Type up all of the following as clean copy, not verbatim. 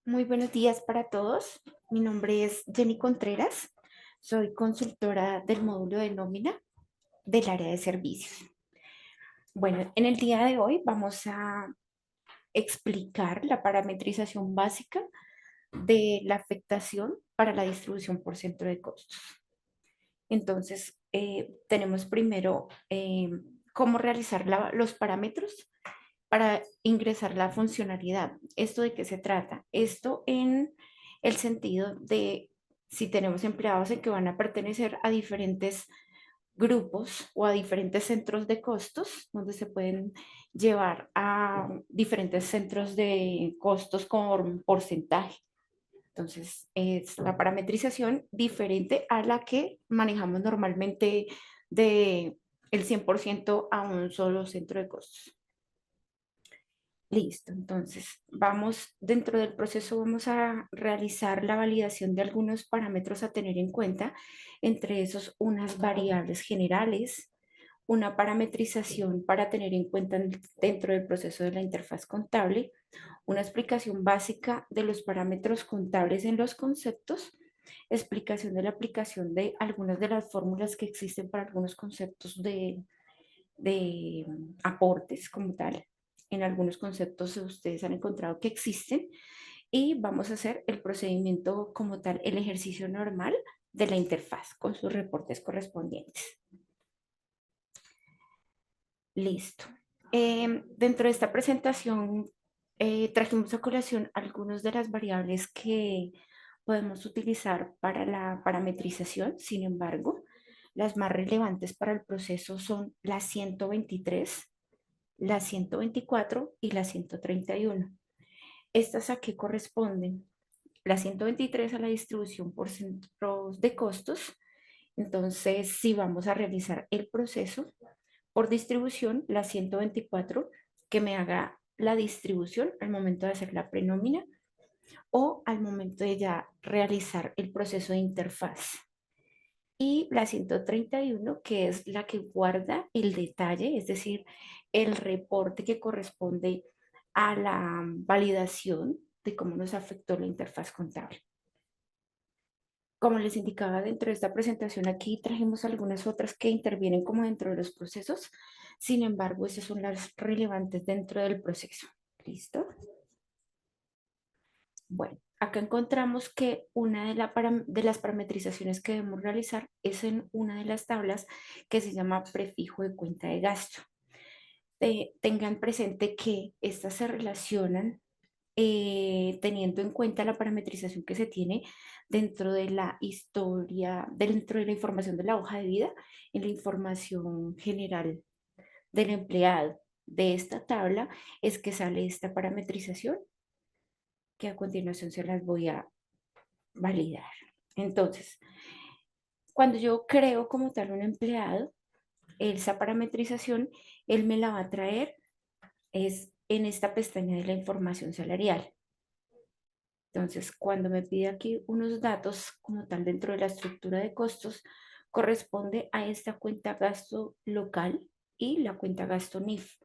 Muy buenos días para todos. Mi nombre es Jenny Contreras. Soy consultora del módulo de nómina del área de servicios. Bueno, en el día de hoy vamos a explicar la parametrización básica de la afectación para la distribución por centro de costos. Entonces, tenemos primero cómo realizar los parámetros para ingresar la funcionalidad. ¿Esto de qué se trata? Esto en el sentido de si tenemos empleados en que van a pertenecer a diferentes grupos o a diferentes centros de costos, donde se pueden llevar a diferentes centros de costos con porcentaje. Entonces, es la parametrización diferente a la que manejamos normalmente de el 100% a un solo centro de costos. Listo, entonces vamos dentro del proceso, vamos a realizar la validación de algunos parámetros a tener en cuenta, entre esos unas variables generales, una parametrización para tener en cuenta dentro del proceso de la interfaz contable, una explicación básica de los parámetros contables en los conceptos, explicación de la aplicación de algunas de las fórmulas que existen para algunos conceptos de aportes como tal. En algunos conceptos ustedes han encontrado que existen y vamos a hacer el procedimiento como tal, el ejercicio normal de la interfaz con sus reportes correspondientes. Listo. Dentro de esta presentación trajimos a colación algunas de las variables que podemos utilizar para la parametrización. Sin embargo, las más relevantes para el proceso son la 123, la 124 y la 131. ¿Estas a qué corresponden? La 123 a la distribución por centros de costos. Entonces, si vamos a realizar el proceso por distribución, la 124 que me haga la distribución al momento de hacer la prenómina o al momento de ya realizar el proceso de interfaz. Y la 131 que es la que guarda el detalle, es decir, el reporte que corresponde a la validación de cómo nos afectó la interfaz contable. Como les indicaba dentro de esta presentación, aquí trajimos algunas otras que intervienen como dentro de los procesos. Sin embargo, esas son las relevantes dentro del proceso. ¿Listo? Bueno, acá encontramos que una de las parametrizaciones que debemos realizar es en una de las tablas que se llama prefijo de cuenta de gasto. Tengan presente que estas se relacionan teniendo en cuenta la parametrización que se tiene dentro de la historia, dentro de la información de la hoja de vida, en la información general del empleado. De esta tabla es que sale esta parametrización, que a continuación se las voy a validar. Entonces, cuando yo creo como tal un empleado, esa parametrización, él me la va a traer es en esta pestaña de la información salarial. Entonces, cuando me pide aquí unos datos como tal dentro de la estructura de costos, corresponde a esta cuenta gasto local y la cuenta gasto NIF.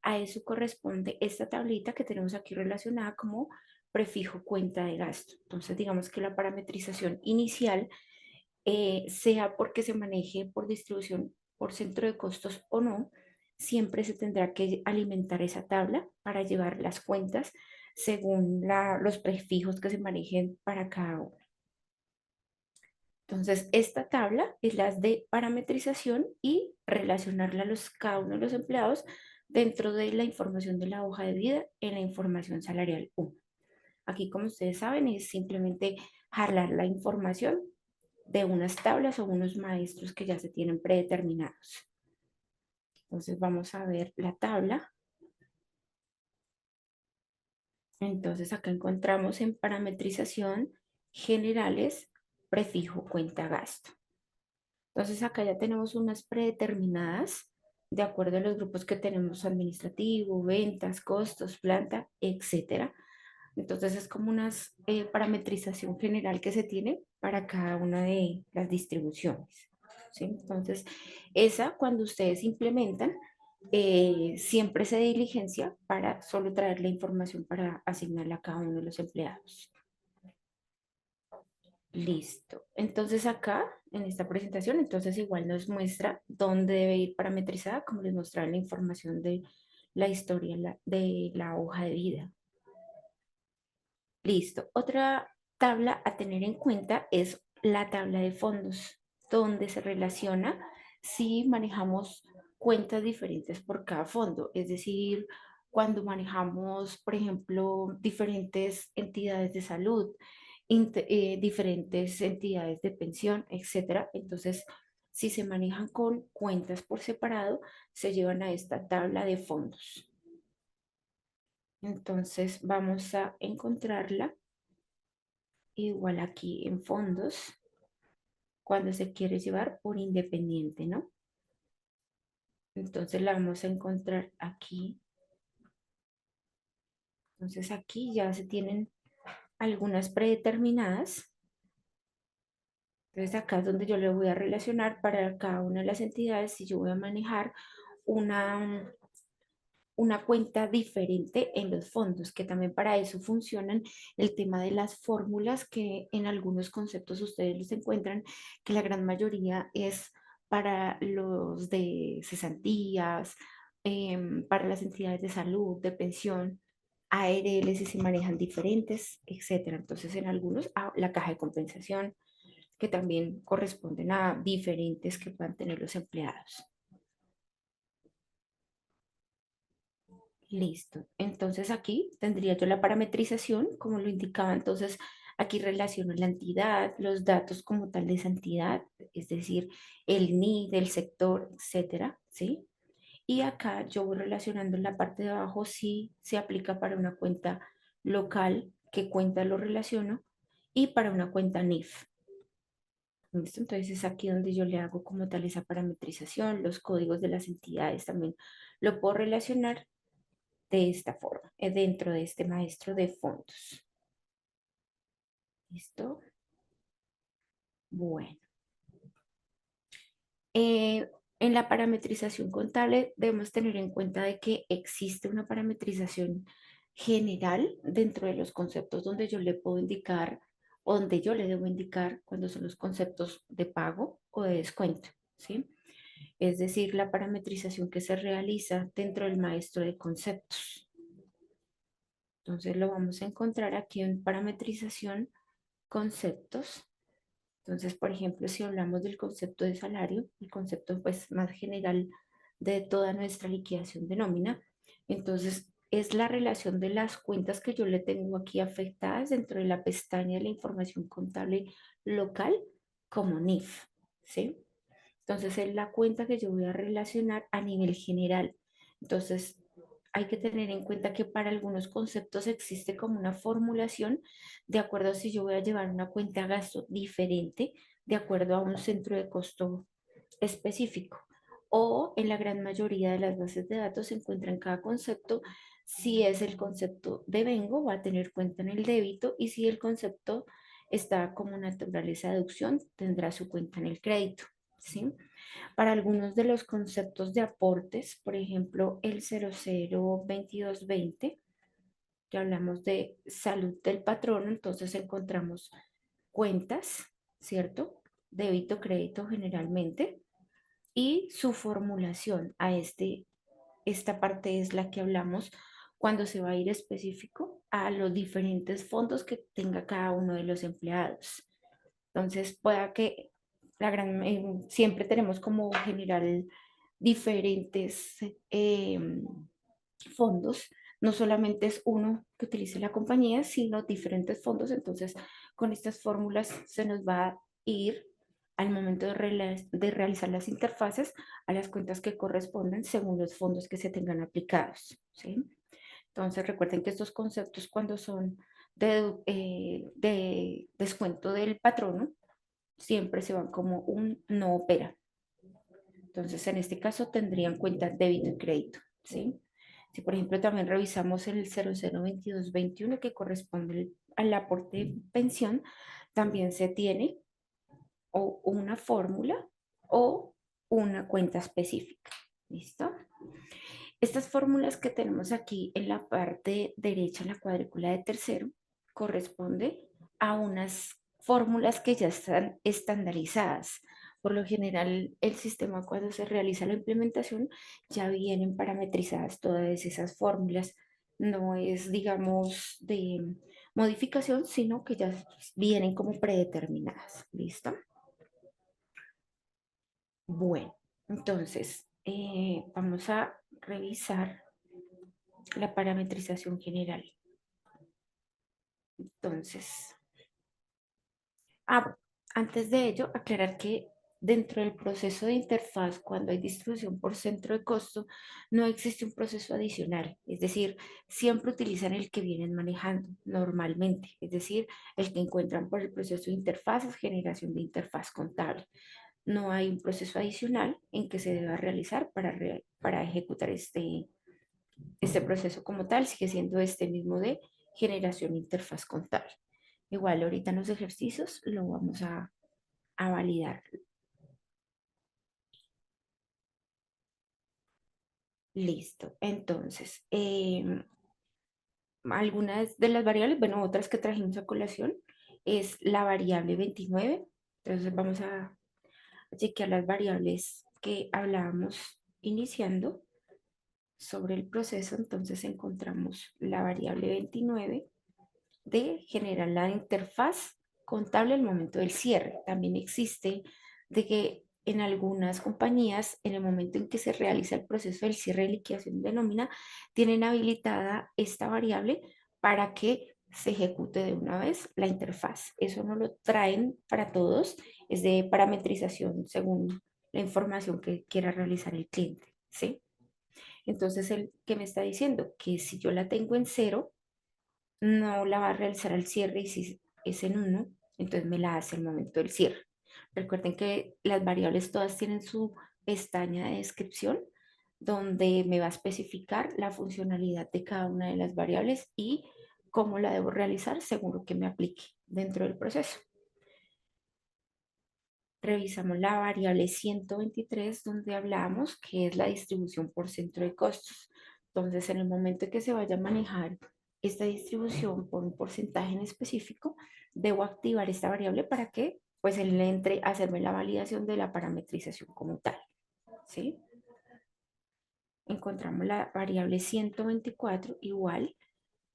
A eso corresponde esta tablita que tenemos aquí relacionada como prefijo cuenta de gasto. Entonces, digamos que la parametrización inicial, sea porque se maneje por distribución por centro de costos o no, siempre se tendrá que alimentar esa tabla para llevar las cuentas según los prefijos que se manejen para cada uno. Entonces, esta tabla es la de parametrización y relacionarla a cada uno de los empleados dentro de la información de la hoja de vida en la información salarial 1. Aquí, como ustedes saben, es simplemente jalar la información de unas tablas o unos maestros que ya se tienen predeterminados. Entonces, vamos a ver la tabla. Entonces acá encontramos en parametrización generales, prefijo cuenta gasto. Entonces acá ya tenemos unas predeterminadas de acuerdo a los grupos que tenemos administrativo, ventas, costos, planta, etcétera. Entonces es como una parametrización general que se tiene para cada una de las distribuciones. ¿Sí? Entonces esa cuando ustedes implementan siempre se diligencia para solo traer la información para asignarla a cada uno de los empleados. Listo. Entonces acá, en esta presentación, entonces igual nos muestra dónde debe ir parametrizada, como les mostraba la información de la historia de la hoja de vida. Listo. Otra tabla a tener en cuenta es la tabla de fondos, donde se relaciona si manejamos cuentas diferentes por cada fondo. Es decir, cuando manejamos, por ejemplo, diferentes entidades de salud, diferentes entidades de pensión, etcétera. Entonces, si se manejan con cuentas por separado, se llevan a esta tabla de fondos. Entonces, vamos a encontrarla igual aquí en fondos, cuando se quiere llevar por independiente, ¿no? Entonces la vamos a encontrar aquí. Entonces aquí ya se tienen algunas predeterminadas. Entonces acá es donde yo le voy a relacionar para cada una de las entidades si yo voy a manejar una, una cuenta diferente en los fondos, que también para eso funcionan el tema de las fórmulas que en algunos conceptos ustedes los encuentran, que la gran mayoría es para los de cesantías, para las entidades de salud, de pensión, ARL si se manejan diferentes, etcétera. Entonces en algunos la caja de compensación, que también corresponden a diferentes que puedan tener los empleados. Listo. Entonces aquí tendría yo la parametrización, como lo indicaba. Entonces aquí relaciono la entidad, los datos como tal de esa entidad, es decir, el NI del sector, etcétera, ¿sí? Y acá yo voy relacionando en la parte de abajo si se aplica para una cuenta local, qué cuenta lo relaciono, y para una cuenta NIF. ¿Listo? Entonces es aquí donde yo le hago como tal esa parametrización, los códigos de las entidades también lo puedo relacionar de esta forma, dentro de este maestro de fondos. ¿Listo? Bueno. Eh, en la parametrización contable debemos tener en cuenta de que existe una parametrización general dentro de los conceptos donde yo le puedo indicar, o donde yo le debo indicar cuando son los conceptos de pago o de descuento, ¿sí? Es decir, la parametrización que se realiza dentro del maestro de conceptos. Entonces lo vamos a encontrar aquí en parametrización conceptos. Entonces, por ejemplo, si hablamos del concepto de salario, el concepto pues más general de toda nuestra liquidación de nómina, entonces es la relación de las cuentas que yo le tengo aquí afectadas dentro de la pestaña de la información contable local como NIF, ¿sí? Entonces es la cuenta que yo voy a relacionar a nivel general. Entonces hay que tener en cuenta que para algunos conceptos existe como una formulación de acuerdo a si yo voy a llevar una cuenta de gasto diferente de acuerdo a un centro de costo específico. O en la gran mayoría de las bases de datos se encuentra en cada concepto si es el concepto de vengo, va a tener cuenta en el débito y si el concepto está como naturaleza de deducción, tendrá su cuenta en el crédito. ¿Sí? Para algunos de los conceptos de aportes, por ejemplo, el 002220, que hablamos de salud del patrono, entonces encontramos cuentas, ¿cierto? Débito, crédito generalmente, y su formulación a esta parte es la que hablamos cuando se va a ir específico a los diferentes fondos que tenga cada uno de los empleados. Entonces, pueda que siempre tenemos como general diferentes fondos, no solamente es uno que utilice la compañía, sino diferentes fondos. Entonces, con estas fórmulas se nos va a ir al momento de realizar las interfaces a las cuentas que corresponden según los fondos que se tengan aplicados, ¿sí? Entonces, recuerden que estos conceptos cuando son de descuento del patrono, siempre se van como un no opera. Entonces, en este caso tendrían cuenta débito y crédito, ¿sí? Si, por ejemplo, también revisamos el 002221 que corresponde al aporte de pensión, también se tiene o una fórmula o una cuenta específica. ¿Listo? Estas fórmulas que tenemos aquí en la parte derecha, en la cuadrícula de tercero, corresponde a unas fórmulas que ya están estandarizadas. Por lo general, el sistema cuando se realiza la implementación ya vienen parametrizadas todas esas fórmulas. No es, digamos, de modificación, sino que ya vienen como predeterminadas. ¿Listo? Bueno, entonces vamos a revisar la parametrización general. Entonces, ah, antes de ello, aclarar que dentro del proceso de interfaz, cuando hay distribución por centro de costo, no existe un proceso adicional. Es decir, siempre utilizan el que vienen manejando normalmente. Es decir, el que encuentran por el proceso de interfaces, generación de interfaz contable. No hay un proceso adicional en que se deba realizar para ejecutar este proceso como tal, sigue siendo este mismo de generación de interfaz contable. Igual ahorita en los ejercicios lo vamos a validar. Listo. Entonces, algunas de las variables, bueno, otras que trajimos a colación es la variable 29. Entonces vamos a chequear las variables que hablábamos iniciando sobre el proceso. Entonces encontramos la variable 29 de generar la interfaz contable al momento del cierre. También existe de que en algunas compañías, en el momento en que se realiza el proceso del cierre de liquidación de nómina, tienen habilitada esta variable para que se ejecute de una vez la interfaz. Eso no lo traen para todos, es de parametrización según la información que quiera realizar el cliente, ¿sí? Entonces, el que me está diciendo que si yo la tengo en cero, no la va a realizar al cierre y si es en uno, entonces me la hace al momento del cierre. Recuerden que las variables todas tienen su pestaña de descripción donde me va a especificar la funcionalidad de cada una de las variables y cómo la debo realizar según lo que me aplique dentro del proceso. Revisamos la variable 123 donde hablamos que es la distribución por centro de costos. Entonces, en el momento en que se vaya a manejar esta distribución por un porcentaje en específico, debo activar esta variable para que pues él entre a hacerme la validación de la parametrización como tal. ¿Sí? Encontramos la variable 124 igual.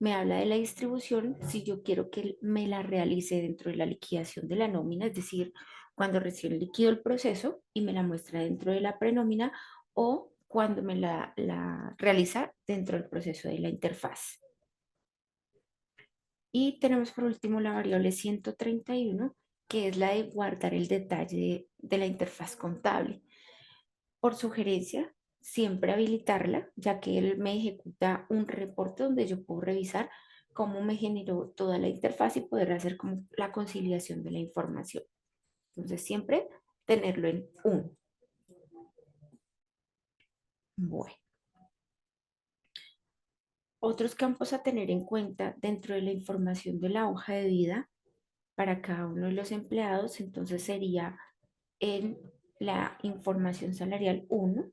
Me habla de la distribución si yo quiero que me la realice dentro de la liquidación de la nómina, es decir, cuando recién liquido el proceso y me la muestra dentro de la prenómina o cuando me la realiza dentro del proceso de la interfaz. Y tenemos por último la variable 131, que es la de guardar el detalle de la interfaz contable. Por sugerencia, siempre habilitarla, ya que él me ejecuta un reporte donde yo puedo revisar cómo me generó toda la interfaz y poder hacer como la conciliación de la información. Entonces, siempre tenerlo en uno. Bueno, otros campos a tener en cuenta dentro de la información de la hoja de vida para cada uno de los empleados, entonces sería en la información salarial uno,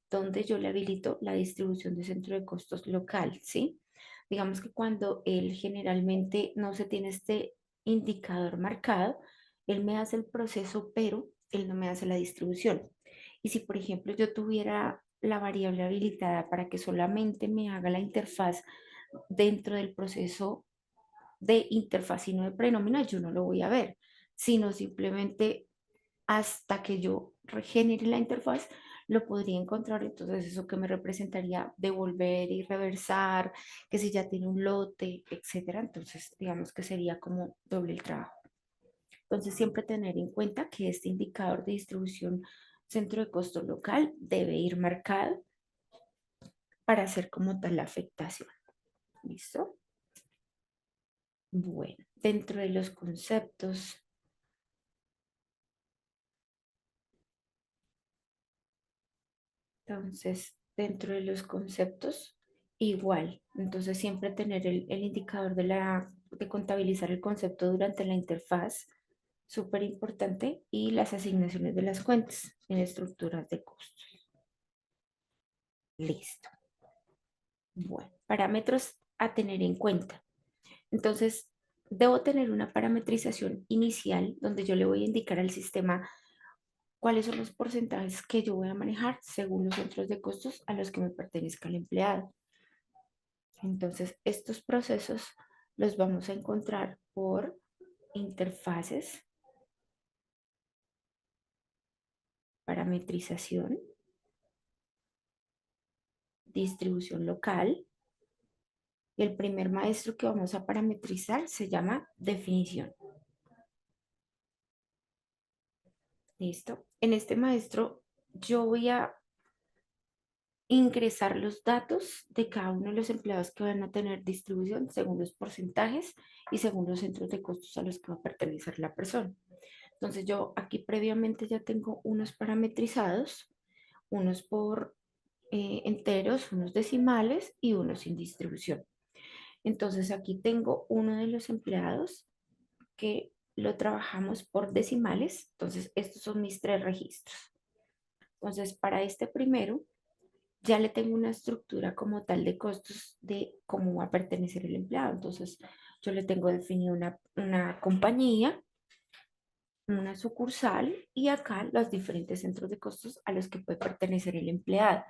donde yo le habilito la distribución de centro de costos local, ¿sí? Digamos que cuando él generalmente no se tiene este indicador marcado, él me hace el proceso, pero él no me hace la distribución. Y si, por ejemplo, yo tuviera la variable habilitada para que solamente me haga la interfaz dentro del proceso de interfaz y no de prenómina, yo no lo voy a ver, sino simplemente hasta que yo regenere la interfaz, lo podría encontrar. Entonces, eso que me representaría devolver y reversar, que si ya tiene un lote, etcétera. Entonces, digamos que sería como doble el trabajo. Entonces, siempre tener en cuenta que este indicador de distribución centro de costo local debe ir marcado para hacer como tal la afectación. ¿Listo? Bueno, dentro de los conceptos. Entonces, dentro de los conceptos, igual. Entonces, siempre tener el indicador de contabilizar el concepto durante la interfaz, súper importante, y las asignaciones de las cuentas en estructuras de costos. Listo. Bueno, parámetros a tener en cuenta. Entonces, debo tener una parametrización inicial donde yo le voy a indicar al sistema cuáles son los porcentajes que yo voy a manejar según los centros de costos a los que me pertenezca el empleado. Entonces, estos procesos los vamos a encontrar por interfaces, parametrización, distribución local. Y el primer maestro que vamos a parametrizar se llama definición. ¿Listo? En este maestro yo voy a ingresar los datos de cada uno de los empleados que van a tener distribución según los porcentajes y según los centros de costos a los que va a pertenecer la persona. Entonces yo aquí previamente ya tengo unos parametrizados, unos por enteros, unos decimales y unos sin distribución. Entonces aquí tengo uno de los empleados que lo trabajamos por decimales. Entonces estos son mis 3 registros. Entonces para este primero ya le tengo una estructura como tal de costos de cómo va a pertenecer el empleado. Entonces yo le tengo definido una compañía, una sucursal y acá los diferentes centros de costos a los que puede pertenecer el empleado.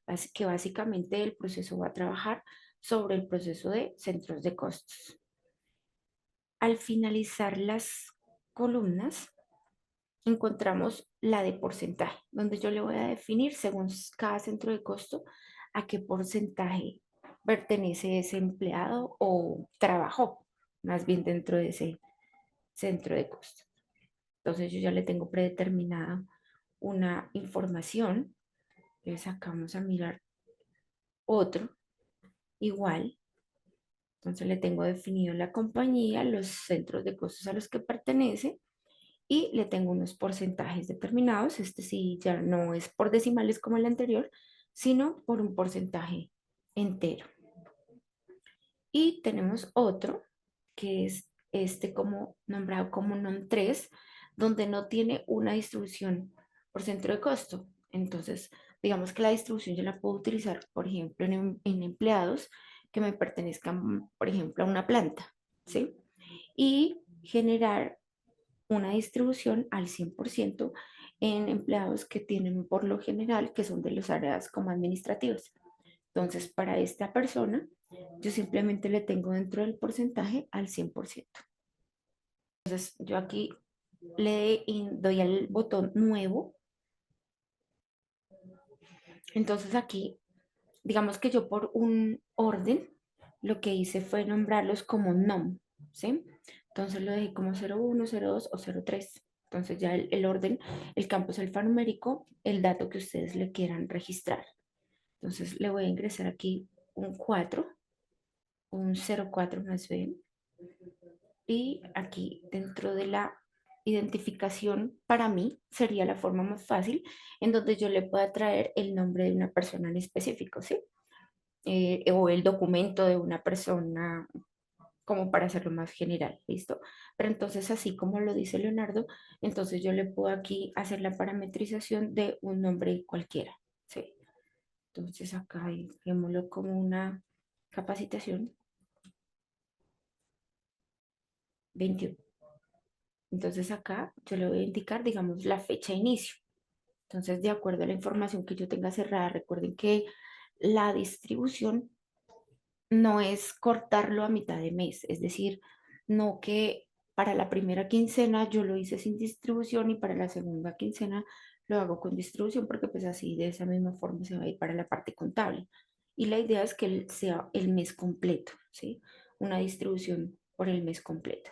Así que básicamente el proceso va a trabajar sobre el proceso de centros de costos. Al finalizar las columnas, encontramos la de porcentaje, donde yo le voy a definir según cada centro de costo a qué porcentaje pertenece ese empleado o trabajó, más bien dentro de ese centro de costo. Entonces yo ya le tengo predeterminada una información. Entonces acá vamos a mirar otro igual. Entonces le tengo definido la compañía, los centros de costos a los que pertenece y le tengo unos porcentajes determinados. Este sí ya no es por decimales como el anterior, sino por un porcentaje entero. Y tenemos otro que es este como nombrado como NOM3, donde no tiene una distribución por centro de costo. Entonces, digamos que la distribución yo la puedo utilizar, por ejemplo, en empleados que me pertenezcan, por ejemplo, a una planta, ¿sí? Y generar una distribución al 100% en empleados que tienen por lo general, que son de las áreas como administrativas. Entonces, para esta persona, yo simplemente le tengo dentro del porcentaje al 100%. Entonces, yo aquí doy al botón nuevo. Entonces, aquí, digamos que yo por un orden, lo que hice fue nombrarlos como NOM, ¿sí? Entonces lo dejé como 01, 02 o 03. Entonces ya el orden, el campo es alfanumérico, el dato que ustedes le quieran registrar. Entonces le voy a ingresar aquí un 4, un 04 más bien, y aquí dentro de la identificación para mí sería la forma más fácil en donde yo le pueda traer el nombre de una persona en específico, ¿sí? O el documento de una persona como para hacerlo más general, ¿listo? Pero entonces, así como lo dice Leonardo, entonces yo le puedo aquí hacer la parametrización de un nombre cualquiera, ¿sí? Entonces acá dejémoslo como una capacitación 21. Entonces acá yo le voy a indicar, digamos, la fecha de inicio. Entonces, de acuerdo a la información que yo tenga cerrada, recuerden que la distribución no es cortarlo a mitad de mes, es decir, no que para la primera quincena yo lo hice sin distribución y para la segunda quincena lo hago con distribución porque pues así de esa misma forma se va a ir para la parte contable. Y la idea es que sea el mes completo, ¿sí? Una distribución por el mes completo.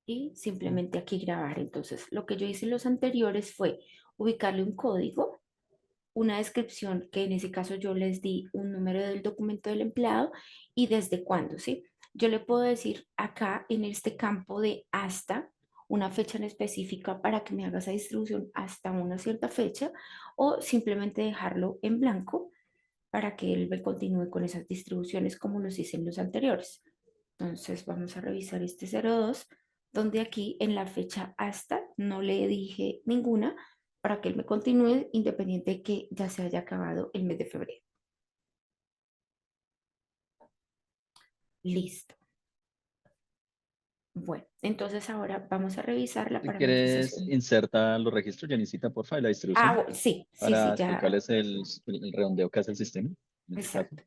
Y simplemente aquí grabar. Entonces, lo que yo hice en los anteriores fue ubicarle un código, una descripción, que en ese caso yo les di un número del documento del empleado y desde cuándo, ¿sí? Yo le puedo decir acá en este campo de hasta una fecha en específica para que me haga esa distribución hasta una cierta fecha o simplemente dejarlo en blanco para que él me continúe con esas distribuciones como los hice en los anteriores. Entonces vamos a revisar este 02, donde aquí en la fecha hasta no le dije ninguna, para que él me continúe independiente de que ya se haya acabado el mes de febrero. Listo. Bueno, entonces ahora vamos a revisar la Si quieres, parametrización. inserta los registros, Janicita, porfa, de la Ah, distribución sí, sí, sí, para ya, explicarles el redondeo que hace el sistema, en este caso. exacto.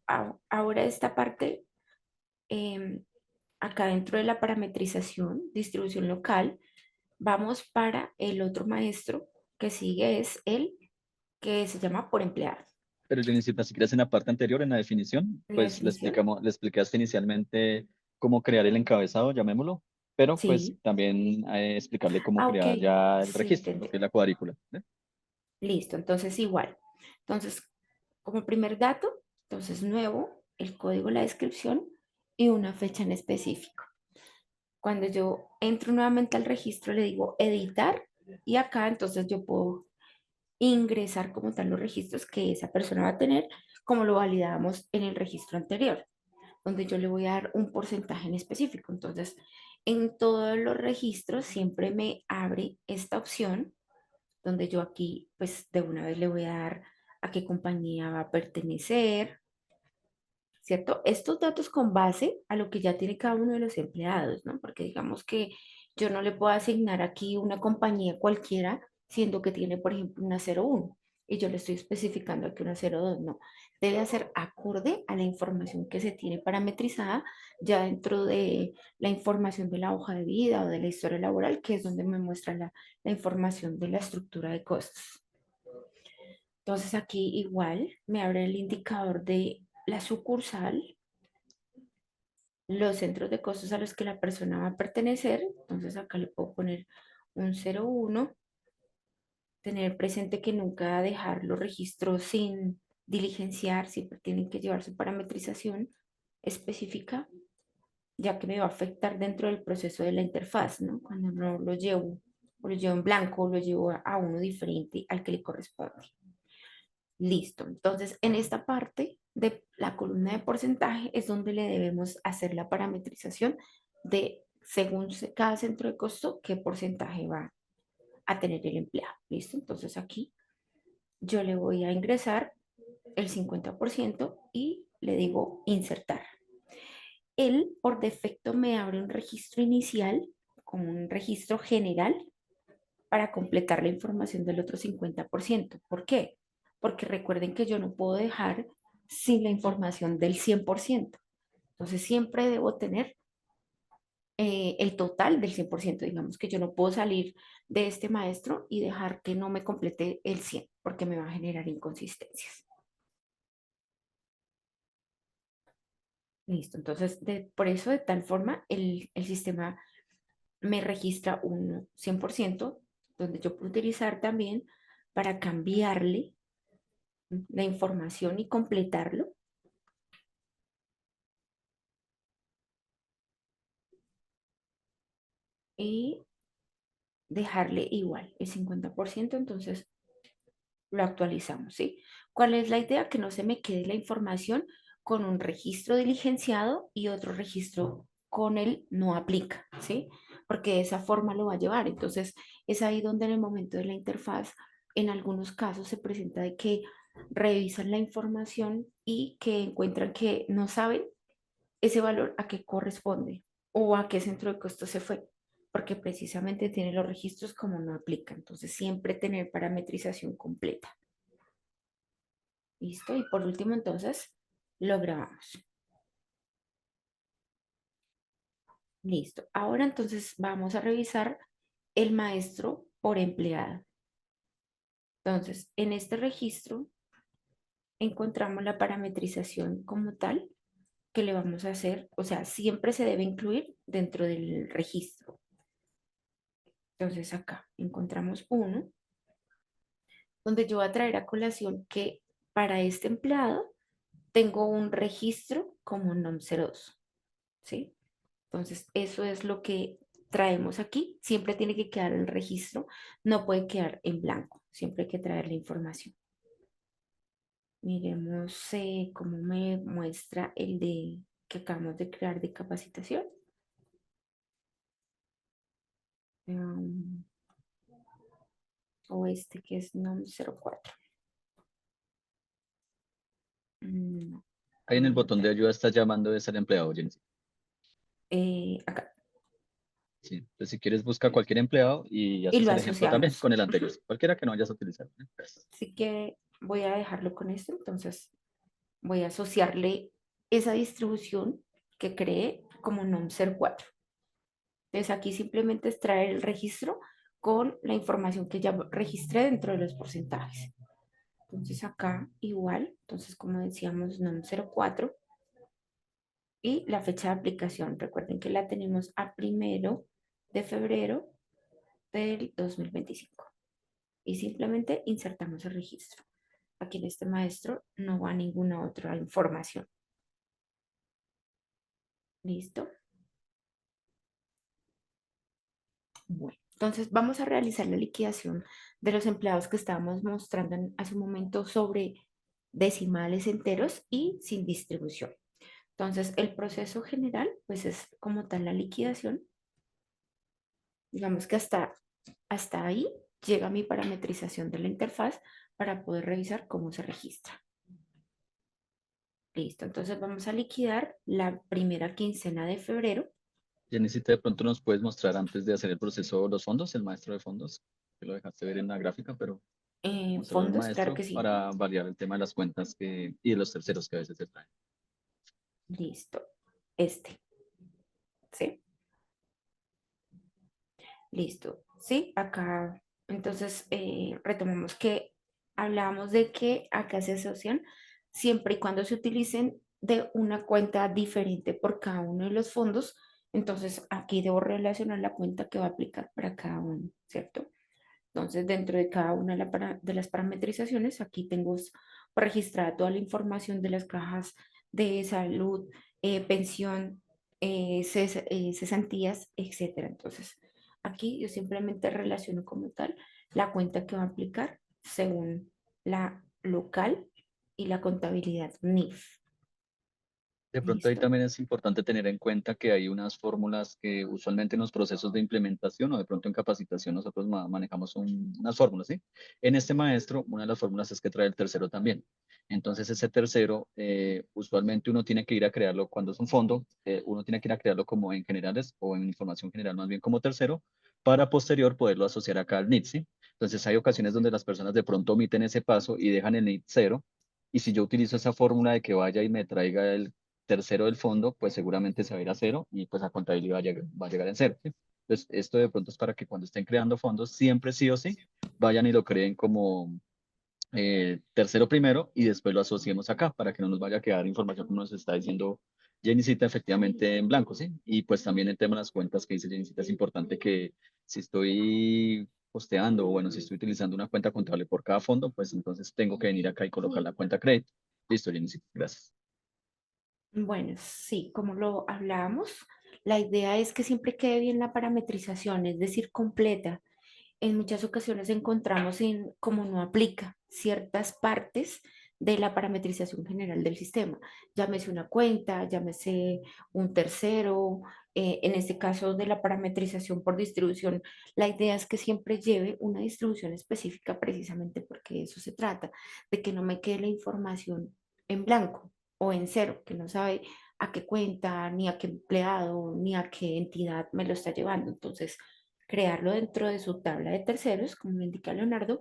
Ahora esta parte, em, acá dentro de la parametrización, distribución local, vamos para el otro maestro que sigue, es el que se llama por empleado. Pero Janicita, si quieres en la parte anterior, en la definición, En la pues definición, le explicaste inicialmente cómo crear el encabezado, llamémoslo, pero pues sí. también explicarle cómo Ah, ok, crear ya el sí, registro, lo entendí. que es la cuadrícula. ¿Eh? Listo, entonces igual. Entonces, como primer dato, entonces nuevo, el código, la descripción y una fecha en específico. Cuando yo entro nuevamente al registro, le digo editar y acá entonces yo puedo ingresar como tal los registros que esa persona va a tener, como lo validamos en el registro anterior, donde yo le voy a dar un porcentaje en específico. Entonces, en todos los registros siempre me abre esta opción donde yo aquí pues de una vez le voy a dar a qué compañía va a pertenecer, ¿cierto? Estos datos con base a lo que ya tiene cada uno de los empleados, ¿no? Porque digamos que yo no le puedo asignar aquí una compañía cualquiera, siendo que tiene, por ejemplo, una 01 y yo le estoy especificando aquí una 02, no. Debe hacer acorde a la información que se tiene parametrizada ya dentro de la información de la hoja de vida o de la historia laboral, que es donde me muestra la información de la estructura de costos. Entonces aquí igual me abre el indicador de la sucursal, los centros de costos a los que la persona va a pertenecer. Entonces acá le puedo poner un 01, tener presente que nunca dejar los registros sin diligenciar, siempre tienen que llevar su parametrización específica, ya que me va a afectar dentro del proceso de la interfaz, ¿no? Cuando no lo llevo, o lo llevo en blanco, o lo llevo a uno diferente al que le corresponde. Listo. Entonces, en esta parte de la columna de porcentaje es donde le debemos hacer la parametrización de, según cada centro de costo, qué porcentaje va a tener el empleado. ¿Listo? Entonces aquí yo le voy a ingresar el 50% y le digo insertar. Él por defecto me abre un registro inicial como un registro general para completar la información del otro 50%. ¿Por qué? Porque recuerden que yo no puedo dejar sin la información del 100%. Entonces siempre debo tener el total del 100%. Digamos que yo no puedo salir de este maestro y dejar que no me complete el 100 porque me va a generar inconsistencias. Listo. Entonces, por eso, de tal forma, el sistema me registra un 100%, donde yo puedo utilizar también para cambiarle la información y completarlo y dejarle igual el 50%, entonces lo actualizamos, ¿sí? ¿Cuál es la idea? Que no se me quede la información con un registro diligenciado y otro registro con el no aplica, ¿sí? Porque de esa forma lo va a llevar. Entonces, es ahí donde en el momento de la interfaz, en algunos casos se presenta de que revisan la información y que encuentran que no saben ese valor a qué corresponde o a qué centro de costo se fue, porque precisamente tiene los registros como no aplica. Entonces, siempre tener parametrización completa. ¿Listo? Y por último, entonces, lo grabamos. Listo. Ahora entonces vamos a revisar el maestro por empleado. Entonces, en este registro encontramos la parametrización como tal que le vamos a hacer, o sea, siempre se debe incluir dentro del registro. Entonces acá encontramos uno donde yo voy a traer a colación que para este empleado tengo un registro como NOM02, ¿sí? Entonces, eso es lo que traemos aquí. Siempre tiene que quedar el registro, no puede quedar en blanco, siempre hay que traer la información. Miremos cómo me muestra el de que acabamos de crear de capacitación. Um, o este que es NOM 04. No, Ahí en el como botón de tal. ayuda estás llamando es al empleado, Jenny. Acá. Sí. Entonces, si quieres, busca cualquier empleado y Y haces lo el ejemplo también asociamos. con el anterior. Cualquiera que no vayas a utilizar, ¿no? Gracias. Así que voy a dejarlo con esto. Entonces voy a asociarle esa distribución que creé como NOM 04. Entonces aquí simplemente extraer el registro con la información que ya registré dentro de los porcentajes. Entonces acá igual, entonces como decíamos, NOM 04 y la fecha de aplicación. Recuerden que la tenemos a 1 de febrero del 2025 y simplemente insertamos el registro. Aquí en este maestro no va ninguna otra información. ¿Listo? Bueno, entonces vamos a realizar la liquidación de los empleados que estábamos mostrando hace un momento sobre decimales enteros y sin distribución. Entonces, el proceso general, pues es como tal la liquidación. Digamos que hasta ahí llega mi parametrización de la interfaz para poder revisar cómo se registra. Listo, entonces vamos a liquidar la primera quincena de febrero. Jenny, si de pronto nos puedes mostrar antes de hacer el proceso los fondos, el maestro de fondos, que lo dejaste ver en la gráfica, pero mostrarlo el Fondos, claro maestro que sí. para validar el tema de las cuentas y de los terceros que a veces se traen. Listo. Este, ¿sí? Listo. Sí, acá. Entonces, retomamos que hablamos de que acá se asocian siempre y cuando se utilicen de una cuenta diferente por cada uno de los fondos. Entonces, aquí debo relacionar la cuenta que va a aplicar para cada uno, ¿cierto? Entonces, dentro de cada una de las parametrizaciones, aquí tengo registrada toda la información de las cajas de salud, pensión, cesantías, etcétera. Entonces, aquí yo simplemente relaciono como tal la cuenta que va a aplicar según la local y la contabilidad NIF. De pronto ahí ¿Listo? también es importante tener en cuenta que hay unas fórmulas que usualmente en los procesos de implementación o de pronto en capacitación nosotros manejamos unas fórmulas, ¿sí? En este maestro, una de las fórmulas es que trae el tercero también. Entonces ese tercero, usualmente uno tiene que ir a crearlo cuando es un fondo, uno tiene que ir a crearlo como en generales o en información general, más bien como tercero, para posterior poderlo asociar acá al NIT, ¿sí? Entonces hay ocasiones donde las personas de pronto omiten ese paso y dejan el NIT cero. Y si yo utilizo esa fórmula de que vaya y me traiga el tercero del fondo, pues seguramente se va a ir a cero y pues la contabilidad va a llegar en cero, ¿sí? Entonces, esto de pronto es para que cuando estén creando fondos, siempre sí o sí, vayan y lo creen como tercero primero y después lo asociemos acá para que no nos vaya a quedar información como nos está diciendo Jenicita efectivamente en blanco, ¿sí? Y pues también el tema de las cuentas que dice Jenicita es importante que si estoy posteando o bueno, si estoy utilizando una cuenta contable por cada fondo, pues entonces tengo que venir acá y colocar la cuenta crédito. Listo, Jenicita, gracias. Bueno, sí, como lo hablábamos, la idea es que siempre quede bien la parametrización, es decir, completa. En muchas ocasiones encontramos en cómo no aplica ciertas partes de la parametrización general del sistema. Llámese una cuenta, llámese un tercero, en este caso de la parametrización por distribución, la idea es que siempre lleve una distribución específica precisamente porque de eso se trata, de que no me quede la información en blanco o en cero, que no sabe a qué cuenta, ni a qué empleado, ni a qué entidad me lo está llevando. Entonces, crearlo dentro de su tabla de terceros, como lo indica Leonardo,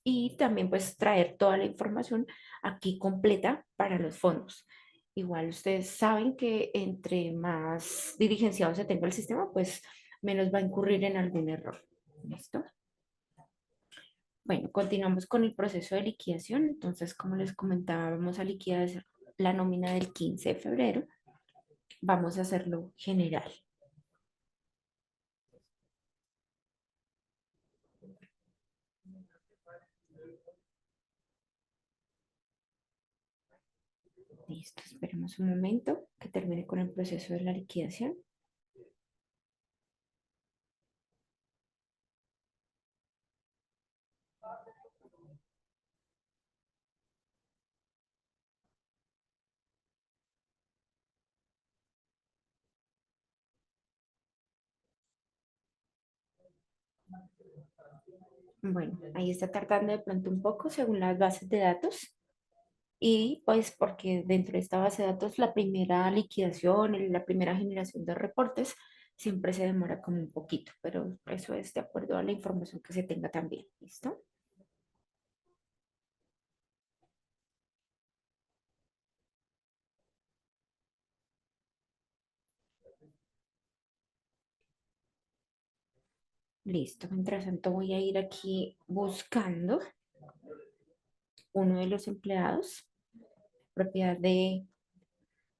y también pues traer toda la información aquí completa para los fondos. Igual ustedes saben que entre más dirigenciado se tenga el sistema, pues menos va a incurrir en algún error. ¿Listo? Bueno, continuamos con el proceso de liquidación. Entonces, como les comentaba, vamos a liquidar la nómina del 15 de febrero. Vamos a hacerlo general. Listo, esperemos un momento que termine con el proceso de la liquidación. Bueno, ahí está tardando de pronto un poco según las bases de datos. Y pues porque dentro de esta base de datos la primera liquidación, la primera generación de reportes siempre se demora como un poquito, pero eso es de acuerdo a la información que se tenga también. ¿Listo? Listo. Mientras tanto voy a ir aquí buscando uno de los empleados, propiedad de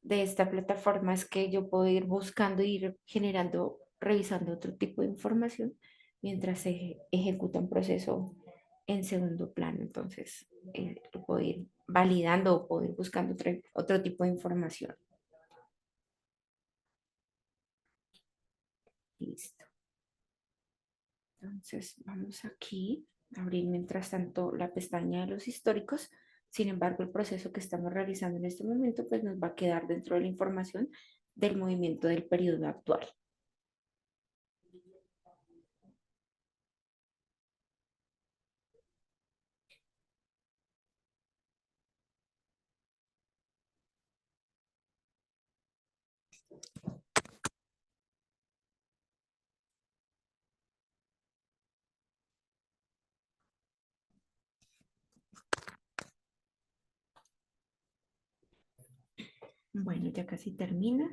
esta plataforma es que yo puedo ir buscando, ir generando, revisando otro tipo de información mientras se ejecuta un proceso en segundo plano. Entonces, lo puedo ir validando o puedo ir buscando otro tipo de información. Listo. Entonces, vamos aquí a abrir mientras tanto la pestaña de los históricos. Sin embargo, el proceso que estamos realizando en este momento pues nos va a quedar dentro de la información del movimiento del periodo actual. Bueno, ya casi termina.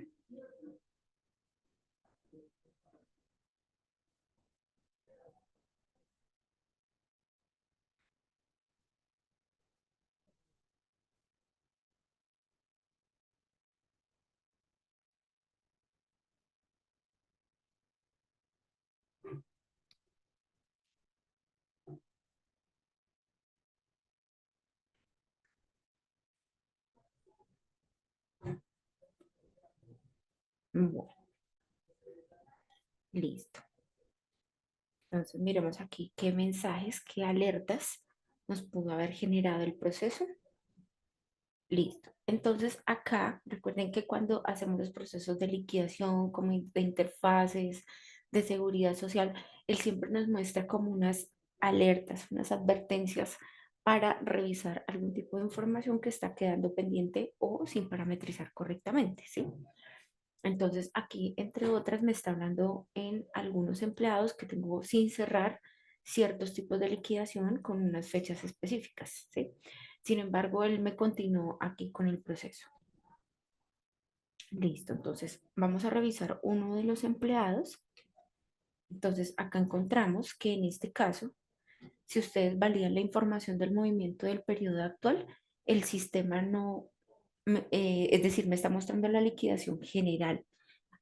Bueno, listo. Entonces, miremos aquí qué mensajes, qué alertas nos pudo haber generado el proceso. Listo. Entonces, acá, recuerden que cuando hacemos los procesos de liquidación, como de interfaces, de seguridad social, él siempre nos muestra como unas alertas, unas advertencias para revisar algún tipo de información que está quedando pendiente o sin parametrizar correctamente, ¿sí? Entonces, aquí, entre otras, me está hablando en algunos empleados que tengo sin cerrar ciertos tipos de liquidación con unas fechas específicas, ¿sí? Sin embargo, él me continuó aquí con el proceso. Listo, entonces vamos a revisar uno de los empleados. Entonces, acá encontramos que en este caso, si ustedes validan la información del movimiento del periodo actual, el sistema no, es decir, me está mostrando la liquidación general.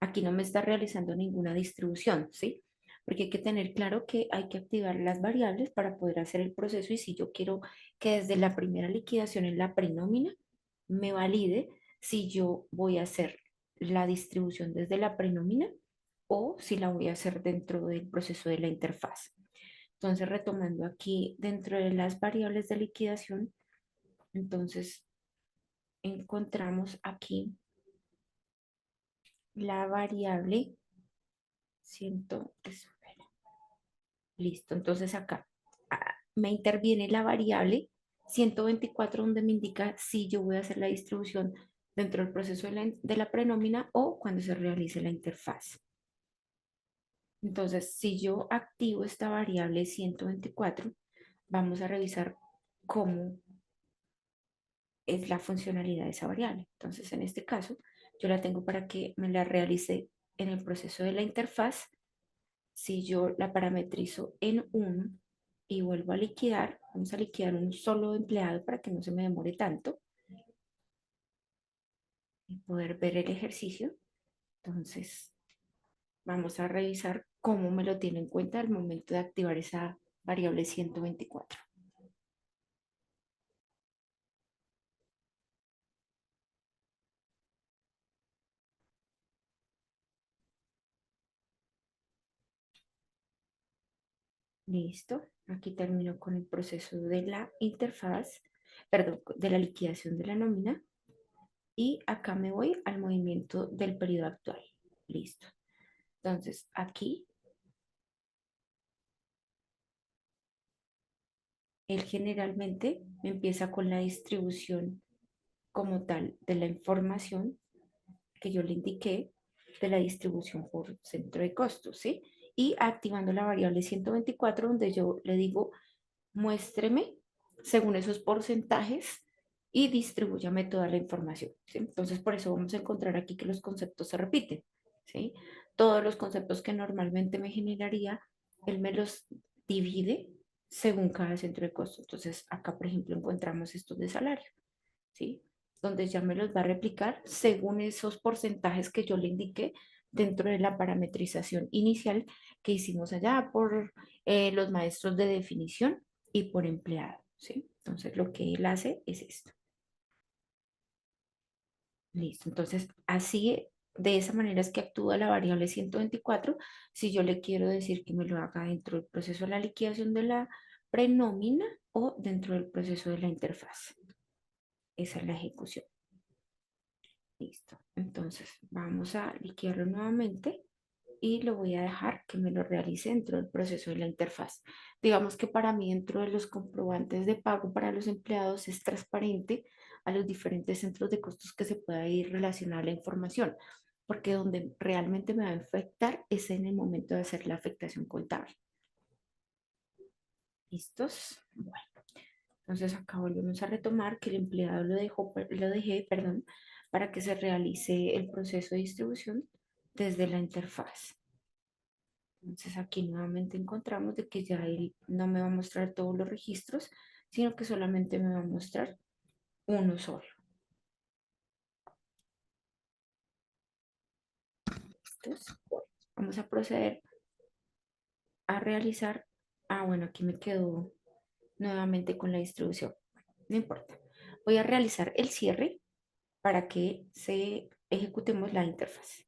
Aquí no me está realizando ninguna distribución, ¿sí? Porque hay que tener claro que hay que activar las variables para poder hacer el proceso y si yo quiero que desde la primera liquidación en la prenómina me valide si yo voy a hacer la distribución desde la prenómina o si la voy a hacer dentro del proceso de la interfaz. Entonces, retomando aquí dentro de las variables de liquidación, entonces encontramos aquí la variable 100, listo, entonces acá me interviene la variable 124 donde me indica si yo voy a hacer la distribución dentro del proceso de la prenómina o cuando se realice la interfaz. Entonces, si yo activo esta variable 124, vamos a revisar cómo es la funcionalidad de esa variable. Entonces, en este caso, yo la tengo para que me la realice en el proceso de la interfaz. Si yo la parametrizo en 1 y vuelvo a liquidar, vamos a liquidar un solo empleado para que no se me demore tanto y poder ver el ejercicio. Entonces, vamos a revisar cómo me lo tiene en cuenta al momento de activar esa variable 124. Listo. Aquí termino con el proceso de la interfaz, perdón, de la liquidación de la nómina. Y acá me voy al movimiento del periodo actual. Listo. Entonces, aquí él generalmente empieza con la distribución como tal de la información que yo le indiqué de la distribución por centro de costos, ¿sí? Y activando la variable 124, donde yo le digo, muéstreme según esos porcentajes y distribúyame toda la información, ¿sí? Entonces, por eso vamos a encontrar aquí que los conceptos se repiten, ¿sí? Todos los conceptos que normalmente me generaría, él me los divide según cada centro de costo. Entonces, acá, por ejemplo, encontramos estos de salario, ¿sí? Donde ya me los va a replicar según esos porcentajes que yo le indiqué dentro de la parametrización inicial que hicimos allá por los maestros de definición y por empleado, ¿sí? Entonces lo que él hace es esto. Listo. Entonces así, de esa manera es que actúa la variable 124. Si yo le quiero decir que me lo haga dentro del proceso de la liquidación de la prenómina o dentro del proceso de la interfaz. Esa es la ejecución. Listo. Entonces vamos a liquidarlo nuevamente y lo voy a dejar que me lo realice dentro del proceso de la interfaz. Digamos que para mí dentro de los comprobantes de pago para los empleados es transparente a los diferentes centros de costos que se pueda ir relacionar la información, porque donde realmente me va a afectar es en el momento de hacer la afectación contable. ¿Listos? Bueno, entonces acá volvemos a retomar que el empleado lo dejé, perdón, para que se realice el proceso de distribución desde la interfaz. Entonces aquí nuevamente encontramos de que ya él no me va a mostrar todos los registros, sino que solamente me va a mostrar uno solo. Entonces, bueno, vamos a proceder a realizar, bueno, aquí me quedó nuevamente con la distribución. No importa. Voy a realizar el cierre para que se ejecutemos la interfaz.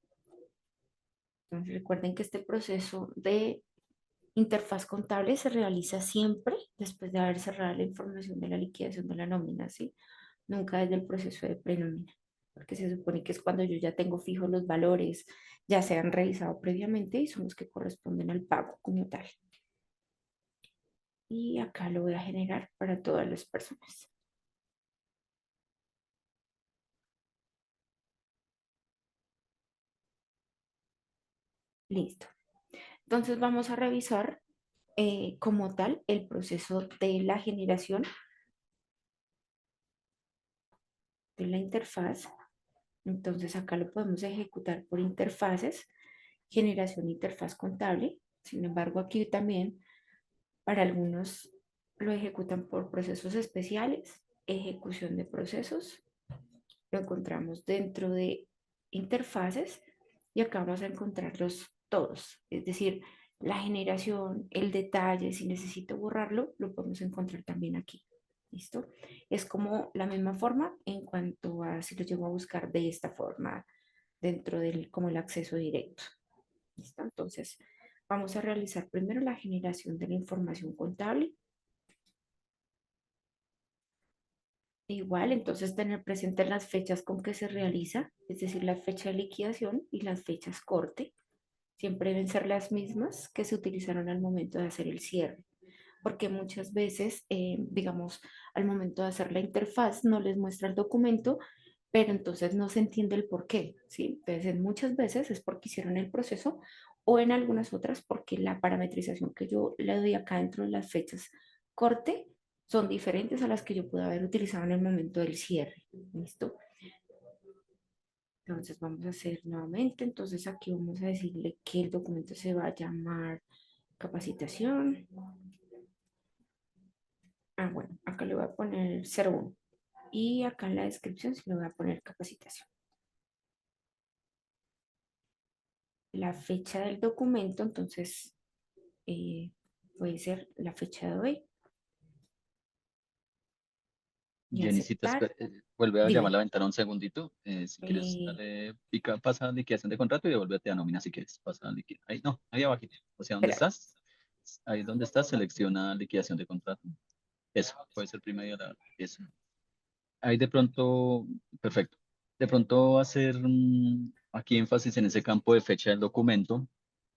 Entonces recuerden que este proceso de interfaz contable se realiza siempre después de haber cerrado la información de la liquidación de la nómina, ¿sí? Nunca desde el proceso de prenómina, porque se supone que es cuando yo ya tengo fijos los valores, ya se han revisado previamente y son los que corresponden al pago como tal. Y acá lo voy a generar para todas las personas. Listo. Entonces vamos a revisar como tal el proceso de la generación de la interfaz. Entonces acá lo podemos ejecutar por interfaces, generación de interfaz contable. Sin embargo, aquí también para algunos lo ejecutan por procesos especiales, ejecución de procesos. Lo encontramos dentro de interfaces y acá vamos a encontrarlos todos. Es decir, la generación, el detalle, si necesito borrarlo, lo podemos encontrar también aquí. ¿Listo? Es como la misma forma en cuanto a si lo llevo a buscar de esta forma dentro del como el acceso directo. ¿Listo? Entonces, vamos a realizar primero la generación de la información contable. Igual, entonces tener presente las fechas con que se realiza, es decir, la fecha de liquidación y las fechas corte. Siempre deben ser las mismas que se utilizaron al momento de hacer el cierre, porque muchas veces, digamos, al momento de hacer la interfaz no les muestra el documento, pero entonces no se entiende el por qué, ¿sí? Entonces, en muchas veces es porque hicieron el proceso o en algunas otras porque la parametrización que yo le doy acá dentro de las fechas corte son diferentes a las que yo pude haber utilizado en el momento del cierre. ¿Listo? Entonces vamos a hacer nuevamente. Entonces aquí vamos a decirle que el documento se va a llamar capacitación. Bueno, acá le voy a poner 01. Y acá en la descripción se le voy a poner capacitación. La fecha del documento, entonces puede ser la fecha de hoy y Jenicita, aceptar. vuelve a llamar Dime. la ventana un segundito. Si quieres, Eh, dale, pica, pasa a liquidación de contrato y devuélvete a nómina si quieres. Pasa a ahí, no, ahí abajo. O sea, ¿dónde espera. estás? Ahí donde estás, selecciona liquidación de contrato. Eso, puede ser primero la eso. Ahí de pronto, perfecto. De pronto hacer aquí énfasis en ese campo de fecha del documento.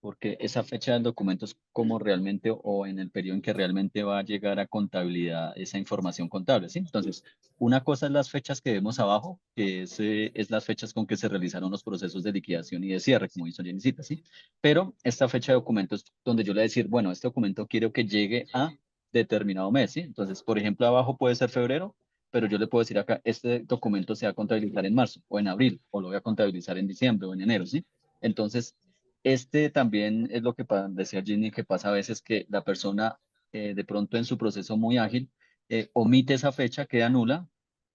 porque esa fecha del documento es como realmente o en el periodo en que realmente va a llegar a contabilidad esa información contable, ¿sí? Entonces, una cosa es las fechas que vemos abajo, que es las fechas con que se realizaron los procesos de liquidación y de cierre, como hizo Jenicita, ¿sí? Pero esta fecha de documento es donde yo le voy a decir, bueno, este documento quiero que llegue a determinado mes, ¿sí? Entonces, por ejemplo, abajo puede ser febrero, pero yo le puedo decir acá, este documento se va a contabilizar en marzo o en abril, o lo voy a contabilizar en diciembre o en enero, ¿sí? Entonces, este también es lo que decía Ginny, que pasa a veces que la persona de pronto en su proceso muy ágil omite esa fecha, queda nula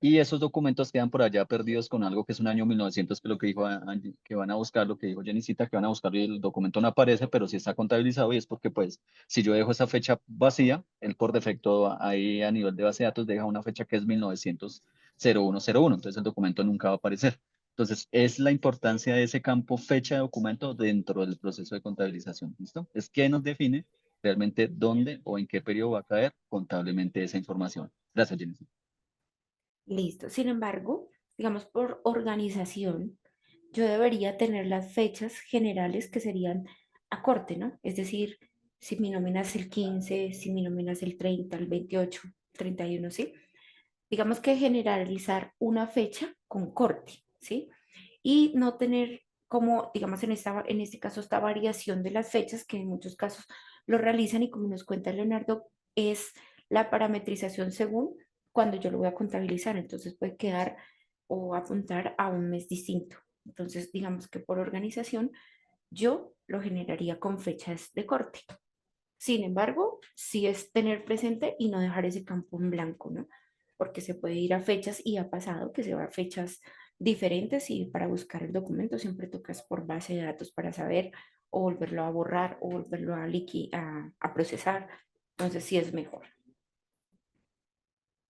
y esos documentos quedan por allá perdidos con algo que es un año 1900, que es lo que dijo Angie, que van a buscar, lo que dijo Jennycita, que van a buscar y el documento no aparece, pero sí está contabilizado y es porque pues si yo dejo esa fecha vacía, él por defecto ahí a nivel de base de datos deja una fecha que es 1900-0101, entonces el documento nunca va a aparecer. Entonces, es la importancia de ese campo fecha de documento dentro del proceso de contabilización. ¿Listo? Es que nos define realmente dónde o en qué periodo va a caer contablemente esa información. Gracias, Jenny. Listo. Sin embargo, digamos por organización, yo debería tener las fechas generales que serían a corte, ¿no? Es decir, si mi nómina es el 15, si mi nómina es el 30, el 28, 31, ¿sí? Digamos que generalizar una fecha con corte, ¿sí? Y no tener como, digamos, en este caso, esta variación de las fechas, que en muchos casos lo realizan y como nos cuenta Leonardo, es la parametrización según cuando yo lo voy a contabilizar. Entonces puede quedar o apuntar a un mes distinto. Entonces, digamos que por organización, yo lo generaría con fechas de corte. Sin embargo, sí es tener presente y no dejar ese campo en blanco, ¿no? Porque se puede ir a fechas y ha pasado que se va a fechas diferentes y para buscar el documento siempre tocas por base de datos para saber o volverlo a borrar o volverlo a procesar. Entonces sí es mejor.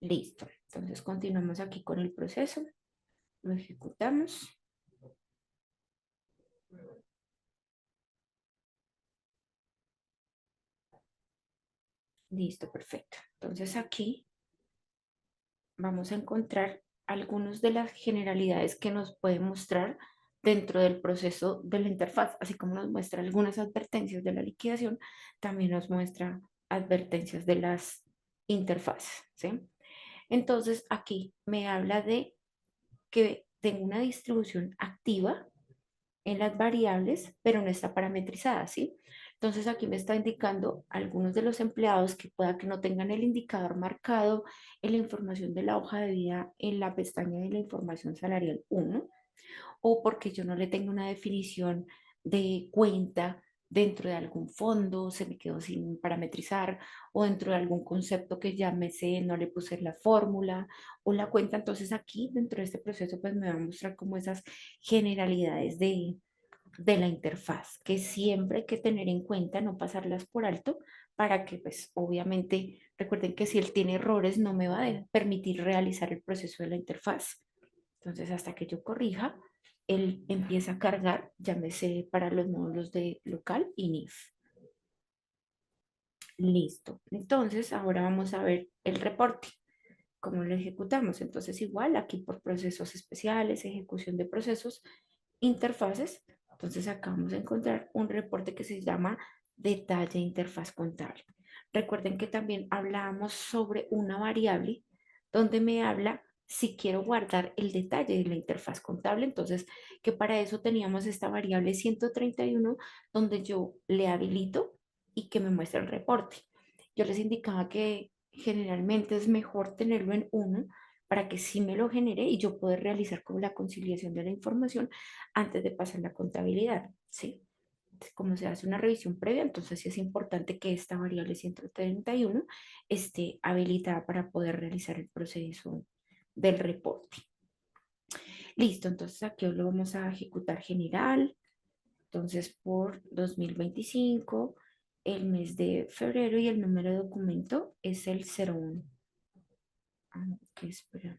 Listo. Entonces continuamos aquí con el proceso. Lo ejecutamos. Listo, perfecto. Entonces aquí vamos a encontrar algunas de las generalidades que nos puede mostrar dentro del proceso de la interfaz, así como nos muestra algunas advertencias de la liquidación, también nos muestra advertencias de las interfaces, ¿sí? Entonces aquí me habla de que tengo una distribución activa en las variables, pero no está parametrizada, ¿sí? Entonces aquí me está indicando algunos de los empleados que pueda que no tengan el indicador marcado en la información de la hoja de vida en la pestaña de la información salarial 1, o porque yo no le tengo una definición de cuenta dentro de algún fondo, se me quedó sin parametrizar, o dentro de algún concepto que ya me sé, no le puse la fórmula o la cuenta. Entonces aquí dentro de este proceso pues me va a mostrar como esas generalidades de la interfaz, que siempre hay que tener en cuenta, no pasarlas por alto, para que pues obviamente recuerden que si él tiene errores no me va a permitir realizar el proceso de la interfaz. Entonces hasta que yo corrija, él empieza a cargar, llámese para los módulos de local y NIF. Listo. Entonces ahora vamos a ver el reporte, cómo lo ejecutamos. Entonces igual aquí por procesos especiales, ejecución de procesos, interfaces. Entonces acá vamos a encontrar un reporte que se llama detalle interfaz contable. Recuerden que también hablábamos sobre una variable donde me habla si quiero guardar el detalle de la interfaz contable. Entonces, que para eso teníamos esta variable 131 donde yo le habilito y que me muestra el reporte. Yo les indicaba que generalmente es mejor tenerlo en uno para que sí me lo genere y yo poder realizar como la conciliación de la información antes de pasar la contabilidad, ¿sí? Como se hace una revisión previa, entonces sí es importante que esta variable 131 esté habilitada para poder realizar el proceso del reporte. Listo, entonces aquí lo vamos a ejecutar general. Entonces por 2025, el mes de febrero y el número de documento es el 01. Ah, ok, espera.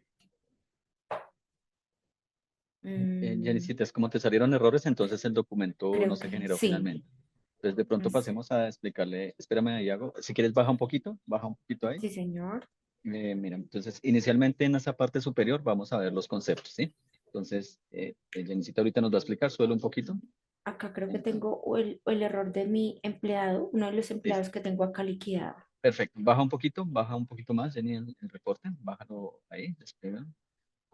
Mm, Jenny, es como te salieron errores, entonces el documento no creo se que generó sí. finalmente. Entonces, de pronto pasemos a explicarle, espérame ahí, hago, si quieres baja un poquito ahí. Sí, señor. Mira, entonces, inicialmente en esa parte superior vamos a ver los conceptos, ¿sí? Entonces, Jenicita ahorita nos va a explicar, suelo un poquito. Acá creo que Entonces, tengo el error de mi empleado, uno de los empleados listo. que tengo acá liquidado. Perfecto. Baja un poquito más, Jenny, el reporte. Bájalo ahí, despliega.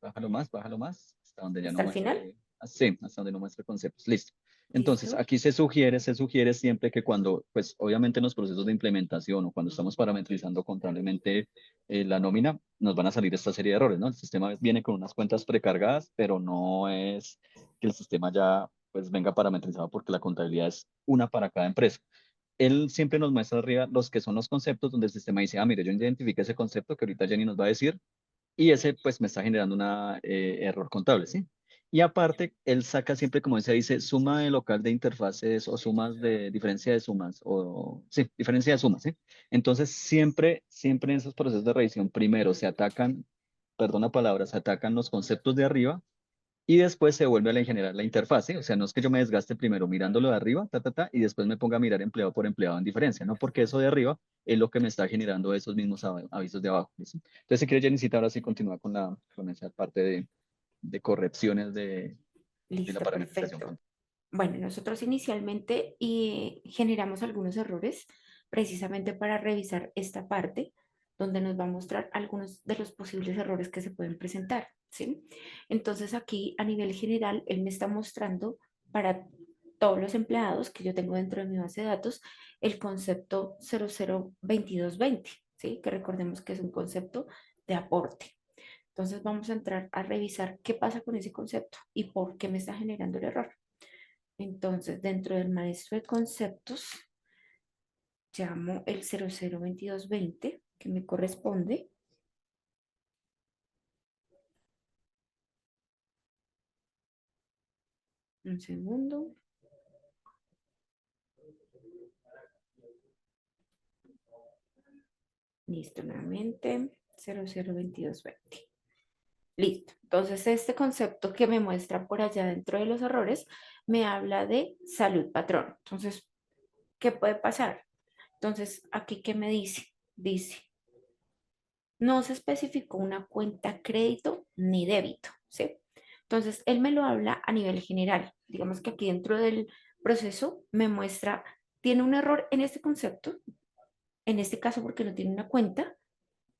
Bájalo más, hasta donde ya no ¿Hasta el final? muestre, sí, hasta donde no muestre conceptos. Listo. Entonces, Listo. aquí se sugiere siempre que cuando, pues obviamente en los procesos de implementación o cuando estamos parametrizando contablemente la nómina, nos van a salir esta serie de errores, ¿no? El sistema viene con unas cuentas precargadas, pero no es que el sistema ya pues venga parametrizado porque la contabilidad es una para cada empresa. Él siempre nos muestra arriba los que son los conceptos donde el sistema dice, ah, mire, yo identifiqué ese concepto que ahorita Jenny nos va a decir y ese pues me está generando una error contable, ¿sí? Y aparte, él saca siempre, como dice, suma de local de interfaces o sumas de diferencia de sumas, o sí, diferencia de sumas, ¿sí? Entonces, siempre en esos procesos de revisión, primero se atacan, perdón la palabra, se atacan los conceptos de arriba y después se vuelve a generar la interfaz, ¿sí? O sea, no es que yo me desgaste primero mirándolo de arriba, y después me ponga a mirar empleado por empleado en diferencia, ¿no? Porque eso de arriba es lo que me está generando esos mismos avisos de abajo, ¿listo? Entonces, si quieres, Jenny, ahora sí continúa con esa parte de correcciones de la Listo, parametrización perfecto. contable. Bueno, nosotros inicialmente generamos algunos errores precisamente para revisar esta parte donde nos va a mostrar algunos de los posibles errores que se pueden presentar, ¿sí? Entonces aquí a nivel general, él me está mostrando para todos los empleados que yo tengo dentro de mi base de datos el concepto 002220, ¿sí? Que recordemos que es un concepto de aporte. Entonces vamos a entrar a revisar qué pasa con ese concepto y por qué me está generando el error. Entonces, dentro del maestro de conceptos, llamo el 002220 que me corresponde. Un segundo. Listo, nuevamente. 002220. Listo. Entonces, este concepto que me muestra por allá dentro de los errores me habla de salud patrón. Entonces, ¿qué puede pasar? Entonces, aquí, ¿qué me dice? Dice, no se especificó una cuenta crédito ni débito, ¿sí? Entonces, él me lo habla a nivel general. Digamos que aquí dentro del proceso me muestra, tiene un error en este concepto, en este caso porque no tiene una cuenta,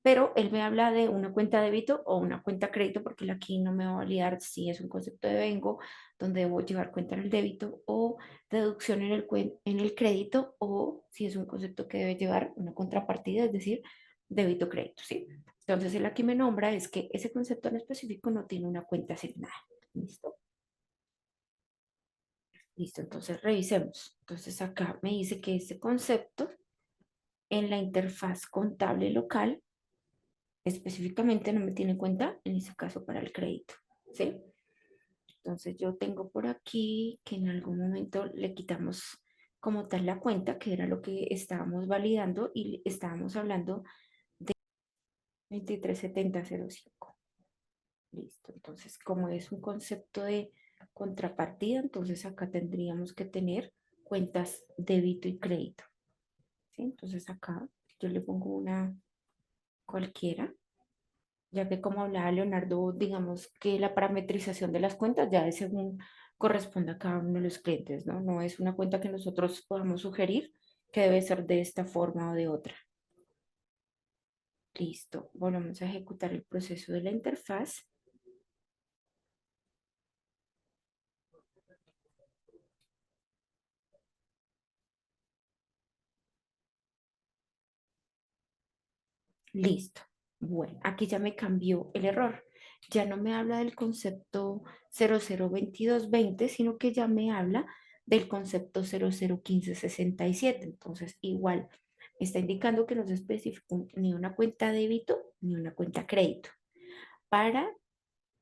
pero él me habla de una cuenta débito o una cuenta crédito porque él aquí no me va a validar si es un concepto de vengo, donde debo llevar cuenta en el débito o deducción en el crédito o si es un concepto que debe llevar una contrapartida, es decir, débito crédito, ¿sí? Entonces él aquí me nombra es que ese concepto en específico no tiene una cuenta asignada. ¿Listo? Listo, entonces revisemos. Entonces acá me dice que este concepto en la interfaz contable local específicamente no me tiene en cuenta, en ese caso para el crédito, ¿sí? Entonces yo tengo por aquí que en algún momento le quitamos como tal la cuenta, que era lo que estábamos validando y estábamos hablando de 237005. Listo, entonces como es un concepto de contrapartida, entonces acá tendríamos que tener cuentas débito y crédito, ¿sí? Entonces acá yo le pongo una cualquiera, ya que como hablaba Leonardo, digamos que la parametrización de las cuentas ya es según corresponde a cada uno de los clientes, ¿no? No es una cuenta que nosotros podamos sugerir que debe ser de esta forma o de otra. Listo, volvemos a ejecutar el proceso de la interfaz. Listo. Bueno, aquí ya me cambió el error. Ya no me habla del concepto 002220, sino que ya me habla del concepto 001567. Entonces, igual, me está indicando que no se especificó ni una cuenta débito ni una cuenta crédito para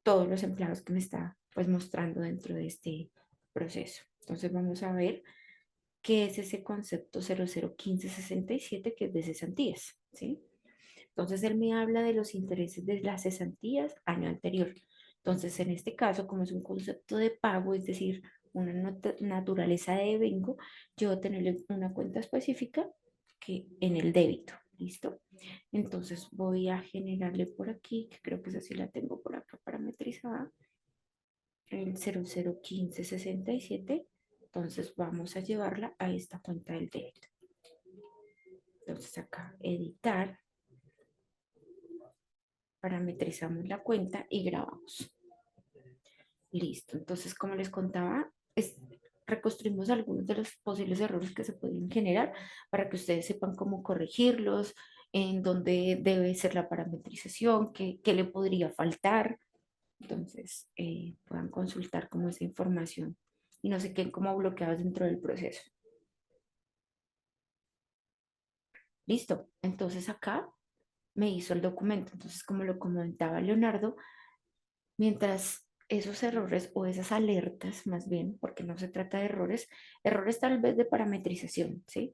todos los empleados que me está pues mostrando dentro de este proceso. Entonces, vamos a ver qué es ese concepto 001567 que es de cesantías, ¿sí? Entonces, él me habla de los intereses de las cesantías año anterior. Entonces, en este caso, como es un concepto de pago, es decir, una naturaleza de vengo, yo voy a tener una cuenta específica que en el débito. ¿Listo? Entonces voy a generarle por aquí, que creo que esa sí la tengo por acá parametrizada, el 001567. Entonces vamos a llevarla a esta cuenta del débito. Entonces acá, editar, parametrizamos la cuenta y grabamos. Listo. Entonces, como les contaba, reconstruimos algunos de los posibles errores que se pueden generar para que ustedes sepan cómo corregirlos, en dónde debe ser la parametrización, qué le podría faltar. Entonces, puedan consultar como esa información y no se queden como bloqueados dentro del proceso. Listo. Entonces, acá me hizo el documento. Entonces, como lo comentaba Leonardo, mientras esos errores o esas alertas, más bien, porque no se trata de errores, errores tal vez de parametrización, ¿sí?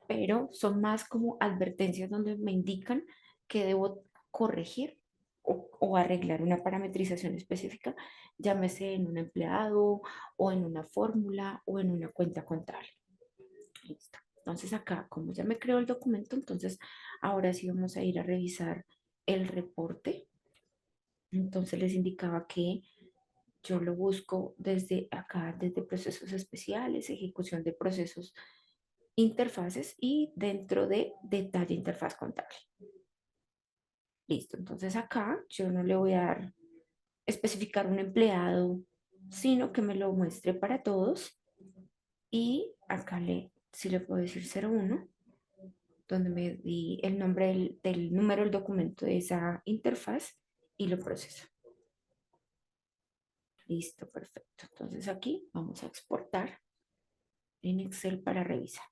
Pero son más como advertencias donde me indican que debo corregir o arreglar una parametrización específica, llámese en un empleado o en una fórmula o en una cuenta contable. Listo. Entonces acá, como ya me creó el documento, entonces ahora sí vamos a ir a revisar el reporte. Entonces les indicaba que yo lo busco desde acá, desde procesos especiales, ejecución de procesos, interfaces y dentro de detalle interfaz contable. Listo, entonces acá yo no le voy a dar especificar un empleado, sino que me lo muestre para todos. Y acá si le puedo decir 01, donde me di el nombre del número del documento de esa interfaz y lo proceso. Listo, perfecto. Entonces aquí vamos a exportar en Excel para revisar.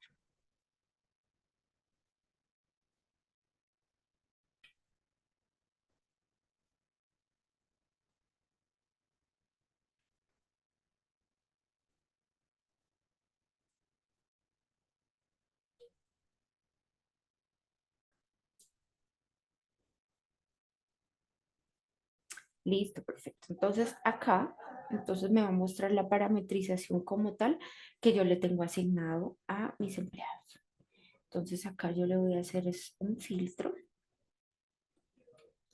Listo, perfecto. Entonces acá, entonces me va a mostrar la parametrización como tal que yo le tengo asignado a mis empleados. Entonces acá yo le voy a hacer es un filtro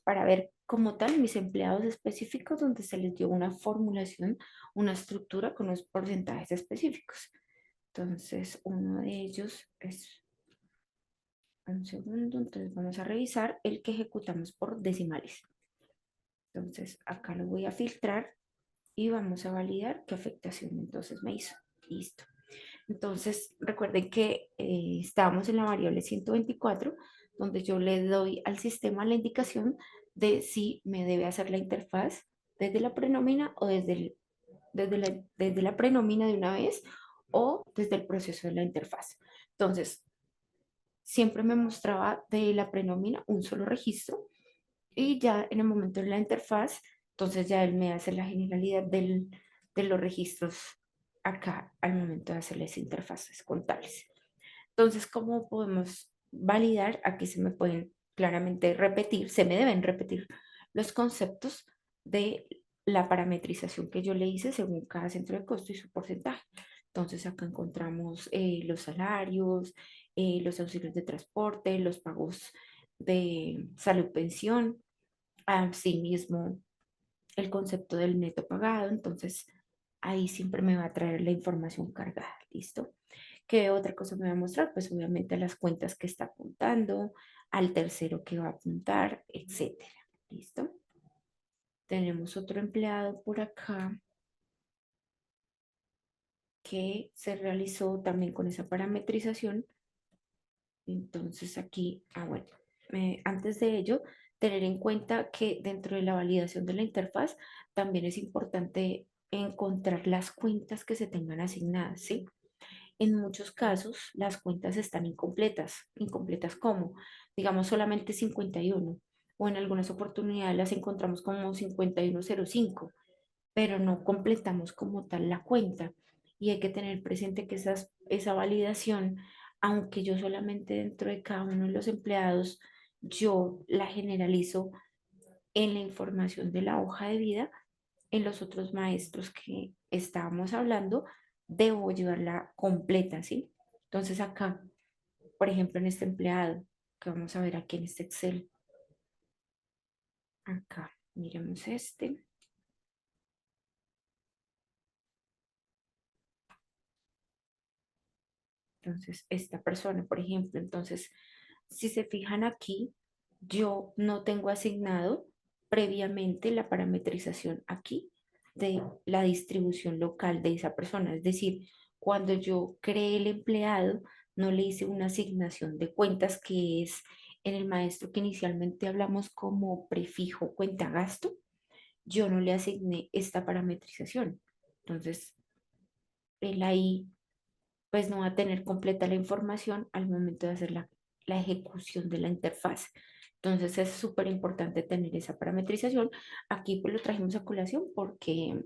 para ver como tal mis empleados específicos donde se les dio una formulación, una estructura con unos porcentajes específicos. Entonces uno de ellos es, un segundo, entonces vamos a revisar el que ejecutamos por decimales. Entonces acá lo voy a filtrar y vamos a validar qué afectación entonces me hizo. Listo. Entonces, recuerden que estábamos en la variable 124, donde yo le doy al sistema la indicación de si me debe hacer la interfaz desde la prenómina o desde la prenómina de una vez o desde el proceso de la interfaz. Entonces, siempre me mostraba de la prenómina un solo registro y ya en el momento de la interfaz, entonces ya él me hace la generalidad de los registros acá al momento de hacerles interfaces contables. Entonces, ¿cómo podemos validar? Aquí se me pueden claramente repetir, se me deben repetir los conceptos de la parametrización que yo le hice según cada centro de costo y su porcentaje. Entonces, acá encontramos los salarios, los auxilios de transporte, los pagos de salud, pensión, asimismo el concepto del neto pagado. Entonces, ahí siempre me va a traer la información cargada, ¿listo? ¿Qué otra cosa me va a mostrar? Pues obviamente las cuentas que está apuntando, al tercero que va a apuntar, etcétera. ¿Listo? Tenemos otro empleado por acá que se realizó también con esa parametrización. Entonces aquí, bueno, antes de ello, tener en cuenta que dentro de la validación de la interfaz también es importante encontrar las cuentas que se tengan asignadas, ¿sí? En muchos casos, las cuentas están incompletas. ¿Incompletas cómo? Digamos solamente 51, o en algunas oportunidades las encontramos como 5105, pero no completamos como tal la cuenta. Y hay que tener presente que esa validación, aunque yo solamente dentro de cada uno de los empleados, yo la generalizo en la información de la hoja de vida, en los otros maestros que estábamos hablando, debo llevarla completa, ¿sí? Entonces acá, por ejemplo, en este empleado, que vamos a ver aquí en este Excel, acá, miremos este. Entonces, esta persona, por ejemplo, entonces, si se fijan aquí, yo no tengo asignado previamente la parametrización aquí de la distribución local de esa persona. Es decir, cuando yo creé el empleado, no le hice una asignación de cuentas que es en el maestro que inicialmente hablamos como prefijo cuenta gasto. Yo no le asigné esta parametrización. Entonces, él ahí pues no va a tener completa la información al momento de hacer la ejecución de la interfaz. Entonces es súper importante tener esa parametrización. Aquí pues lo trajimos a colación porque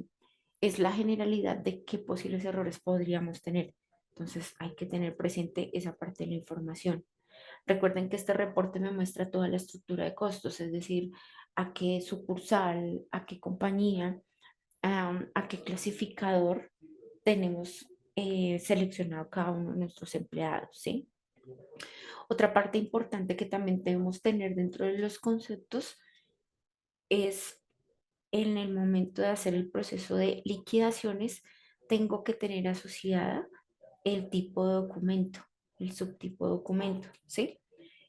es la generalidad de qué posibles errores podríamos tener. Entonces hay que tener presente esa parte de la información. Recuerden que este reporte me muestra toda la estructura de costos, es decir, a qué sucursal, a qué compañía, a qué clasificador tenemos seleccionado cada uno de nuestros empleados, ¿sí? Otra parte importante que también debemos tener dentro de los conceptos es en el momento de hacer el proceso de liquidaciones, tengo que tener asociada el tipo de documento, el subtipo de documento, ¿sí?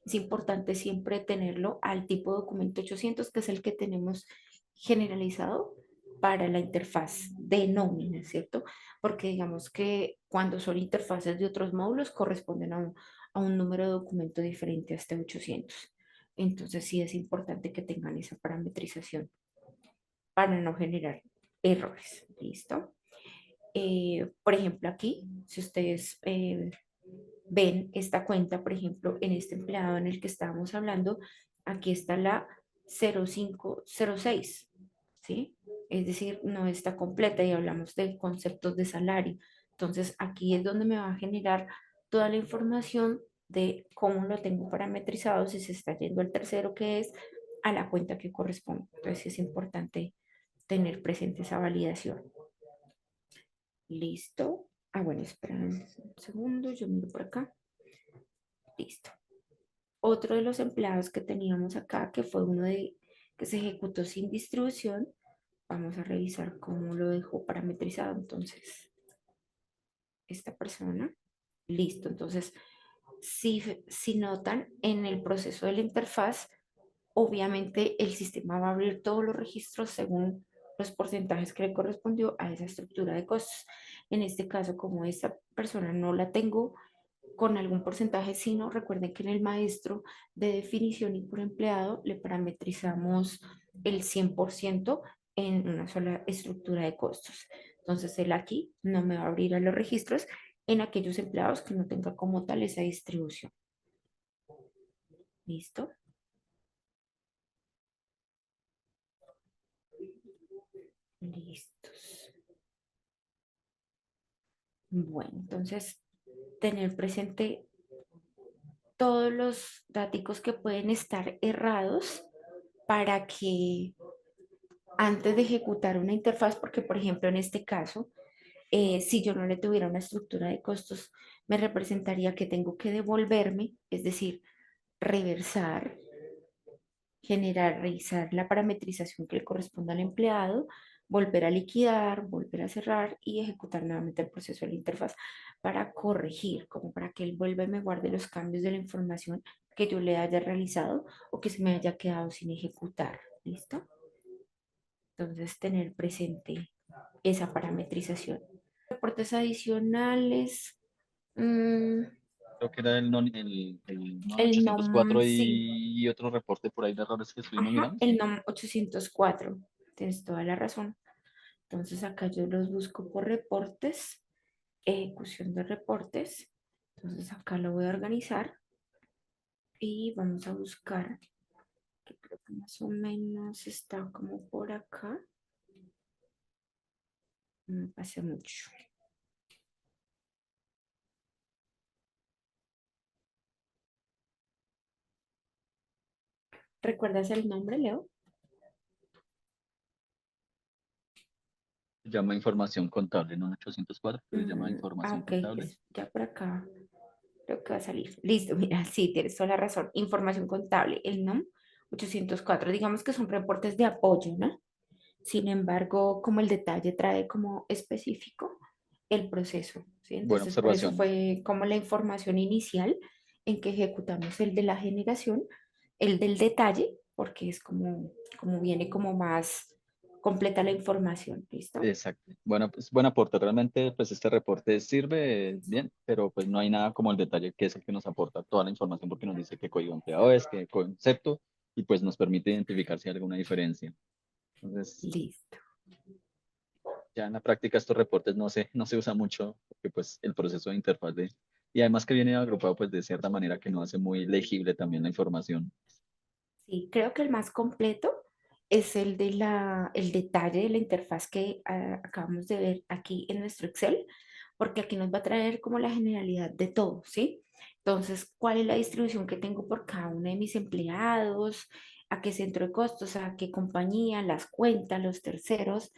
Es importante siempre tenerlo al tipo de documento 800, que es el que tenemos generalizado para la interfaz de nómina, ¿cierto? Porque digamos que cuando son interfaces de otros módulos corresponden a un número de documento diferente a este 800. Entonces sí es importante que tengan esa parametrización para no generar errores. ¿Listo? Por ejemplo, aquí, si ustedes ven esta cuenta, por ejemplo, en este empleado en el que estábamos hablando, aquí está la 0506, ¿sí? Es decir, no está completa y hablamos de conceptos de salario. Entonces, aquí es donde me va a generar toda la información de cómo lo tengo parametrizado, si se está yendo al tercero, que es a la cuenta que corresponde. Entonces, es importante tener presente esa validación. Listo. Ah, bueno, espera un segundo, yo miro por acá. Listo. Otro de los empleados que teníamos acá, que fue uno de que se ejecutó sin distribución, vamos a revisar cómo lo dejó parametrizado. Entonces, esta persona, listo. Entonces, si notan en el proceso de la interfaz, obviamente el sistema va a abrir todos los registros según los porcentajes que le correspondió a esa estructura de costos. En este caso, como esta persona no la tengo con algún porcentaje, sino recuerden que en el maestro de definición y por empleado le parametrizamos el 100% en una sola estructura de costos. Entonces, él aquí no me va a abrir a los registros en aquellos empleados que no tenga como tal esa distribución. ¿Listo? Listos. Bueno, entonces tener presente todos los datos que pueden estar errados para que antes de ejecutar una interfaz, porque por ejemplo en este caso, si yo no le tuviera una estructura de costos, me representaría que tengo que devolverme, es decir, reversar, generar, revisar la parametrización que le corresponde al empleado, volver a liquidar, volver a cerrar y ejecutar nuevamente el proceso de la interfaz para corregir, como para que él vuelva y me guarde los cambios de la información que yo le haya realizado o que se me haya quedado sin ejecutar. ¿Listo? Entonces, tener presente esa parametrización. Reportes adicionales. mm, Creo que era el NON el 804 NOM, sí. y otro reporte por ahí de errores que estuvimos Ajá, mirando, el ¿sí? NOM 804. Tienes toda la razón. Entonces, acá yo los busco por reportes, ejecución de reportes. Entonces, acá lo voy a organizar y vamos a buscar, que creo que más o menos está como por acá. No me pase mucho. ¿Recuerdas el nombre, Leo? Se llama información contable, no 804, pero se llama información Ok, contable. ya por acá creo que va a salir. Listo, mira, sí, tienes toda la razón. Información contable, el NOM 804, digamos que son reportes de apoyo, ¿no? Sin embargo, como el detalle trae como específico, el proceso, ¿sí? Buena Entonces, por eso observación. fue como la información inicial en que ejecutamos el de la generación, el del detalle, porque es como viene como más completa la información, ¿listo? Exacto. Bueno, pues buen aporte. Realmente, pues este reporte sirve bien, pero pues no hay nada como el detalle que es el que nos aporta toda la información porque nos dice qué código empleado es, qué concepto y pues nos permite identificar si hay alguna diferencia. Entonces, Listo. ya en la práctica estos reportes no se usa mucho porque pues el proceso de interfaz de... Y además que viene agrupado pues de cierta manera que no hace muy legible también la información. Sí, creo que el más completo es el de el detalle de la interfaz que acabamos de ver aquí en nuestro Excel, porque aquí nos va a traer como la generalidad de todo, ¿sí? Entonces, ¿cuál es la distribución que tengo por cada uno de mis empleados? ¿A qué centro de costos? ¿A qué compañía? Las cuentas, los terceros.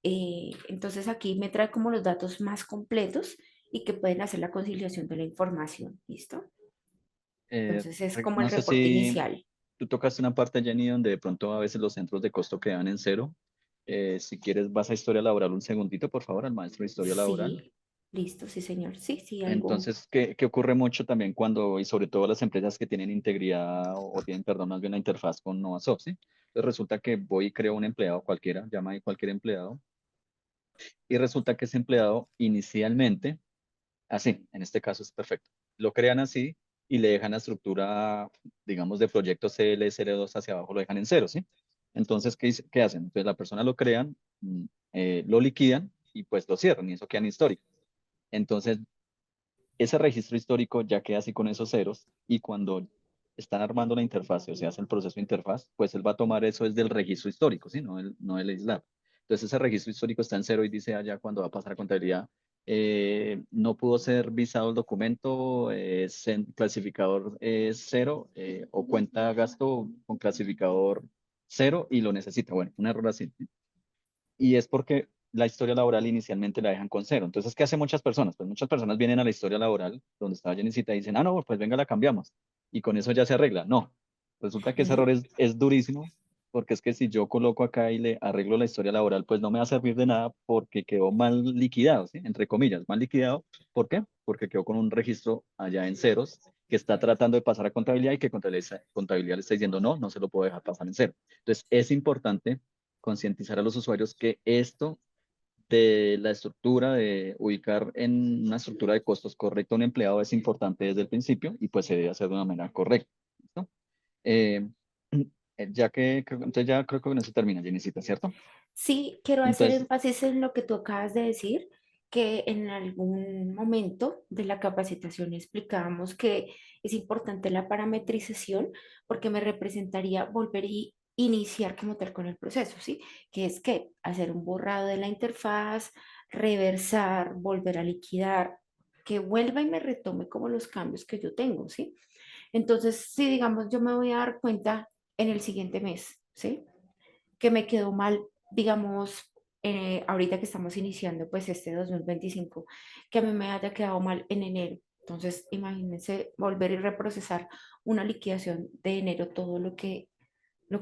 Entonces, aquí me trae como los datos más completos y que pueden hacer la conciliación de la información, ¿listo? Entonces, es como el No sé reporte si inicial. tú tocaste una parte, Jenny, donde de pronto a veces los centros de costo quedan en cero. Si quieres, vas a historia laboral un segundito, por favor, al maestro de historia laboral. Sí, listo, sí, señor. Sí, sí, algo. Entonces, ¿qué ocurre mucho también cuando, y sobre todo las empresas que tienen integridad o tienen, perdón, más bien la interfaz con NovaSoft, ¿sí? Entonces resulta que voy y creo un empleado cualquiera, llama ahí cualquier empleado, y resulta que ese empleado inicialmente, así, en este caso es perfecto, lo crean así y le dejan la estructura, digamos, de proyecto CL02 hacia abajo, lo dejan en cero, ¿sí? Entonces, ¿qué hacen? Entonces la persona lo crean, lo liquidan y pues lo cierran y eso queda en histórico. Entonces, ese registro histórico ya queda así con esos ceros y cuando están armando la interfaz o se hace el proceso de interfaz, pues él va a tomar eso desde el registro histórico, ¿sí? No el aislado. Entonces ese registro histórico está en cero y dice allá cuando va a pasar a contabilidad, no pudo ser visado el documento, clasificador cero o cuenta gasto con clasificador cero y lo necesita. Bueno, un error así, ¿sí? Y es porque la historia laboral inicialmente la dejan con cero. Entonces, ¿qué hacen muchas personas? Pues muchas personas vienen a la historia laboral donde estaba Jenicita y dicen, ah, no, pues venga, la cambiamos. Y con eso ya se arregla. No, resulta que ese error Ujú. es durísimo porque es que si yo coloco acá y le arreglo la historia laboral, pues no me va a servir de nada porque quedó mal liquidado, ¿sí? Entre comillas, mal liquidado. ¿Por qué? Porque quedó con un registro allá en ceros que está tratando de pasar a contabilidad y que contabilidad le está diciendo, no, no se lo puedo dejar pasar en cero. Entonces, es importante concientizar a los usuarios que esto de la estructura, de ubicar en una estructura de costos correcta a un empleado es importante desde el principio y pues se debe hacer de una manera correcta. ¿Listo? Eh, entonces ya creo que con eso termina, Jenicita, ¿cierto? Sí, quiero hacer Entonces, énfasis en lo que tú acabas de decir, que en algún momento de la capacitación explicábamos que es importante la parametrización porque me representaría volver y iniciar como tal con el proceso, ¿sí? Que es que hacer un borrado de la interfaz, reversar, volver a liquidar, que vuelva y me retome como los cambios que yo tengo, ¿sí? Entonces, si digamos, yo me voy a dar cuenta en el siguiente mes, ¿sí? Que me quedó mal, digamos, ahorita que estamos iniciando pues este 2025, que a mí me haya quedado mal en enero. Entonces, imagínense volver y reprocesar una liquidación de enero, todo lo que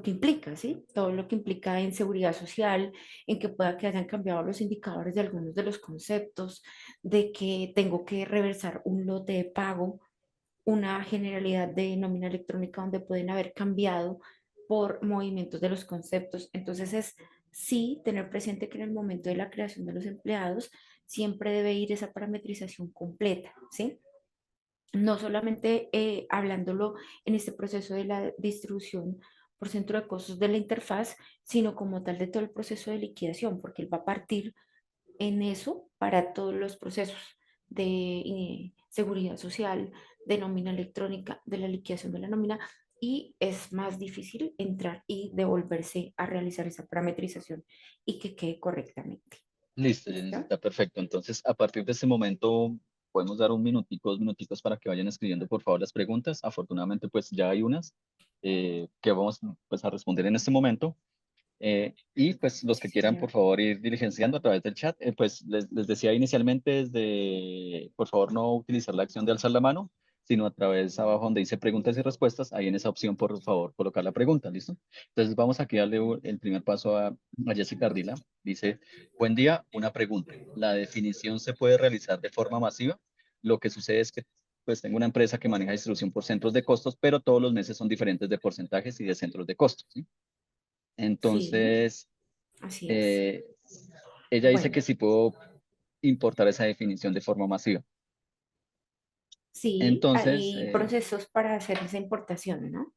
implica, ¿sí? Todo lo que implica en seguridad social, en que pueda que hayan cambiado los indicadores de algunos de los conceptos, de que tengo que reversar un lote de pago, una generalidad de nómina electrónica donde pueden haber cambiado por movimientos de los conceptos. Entonces es sí tener presente que en el momento de la creación de los empleados siempre debe ir esa parametrización completa, ¿sí? No solamente hablándolo en este proceso de la distribución por centro de costos de la interfaz, sino como tal de todo el proceso de liquidación, porque él va a partir en eso para todos los procesos de seguridad social, de nómina electrónica, de la liquidación de la nómina, y es más difícil entrar y devolverse a realizar esa parametrización y que quede correctamente. listo, Jenny, ¿Listo? está perfecto. Entonces, a partir de este momento, podemos dar un minutico, 2 minuticos para que vayan escribiendo, por favor, las preguntas. Afortunadamente, pues ya hay unas que vamos pues, a responder en este momento. Y pues los que Sí, quieran, por señor. favor, ir diligenciando a través del chat, pues les decía inicialmente desde, por favor, no utilizar la acción de alzar la mano, sino a través abajo donde dice preguntas y respuestas, ahí en esa opción, por favor, colocar la pregunta, ¿listo? Entonces vamos aquí a darle el primer paso a Jessica Ardila. Dice, buen día, una pregunta. ¿La definición se puede realizar de forma masiva? Lo que sucede es que pues tengo una empresa que maneja distribución por centros de costos, pero todos los meses son diferentes de porcentajes y de centros de costos, ¿sí? Sí, Entonces, así es. eh, ella dice Bueno, que sí puedo importar esa definición de forma masiva. sí, Entonces, hay procesos para hacer esa importación, ¿no?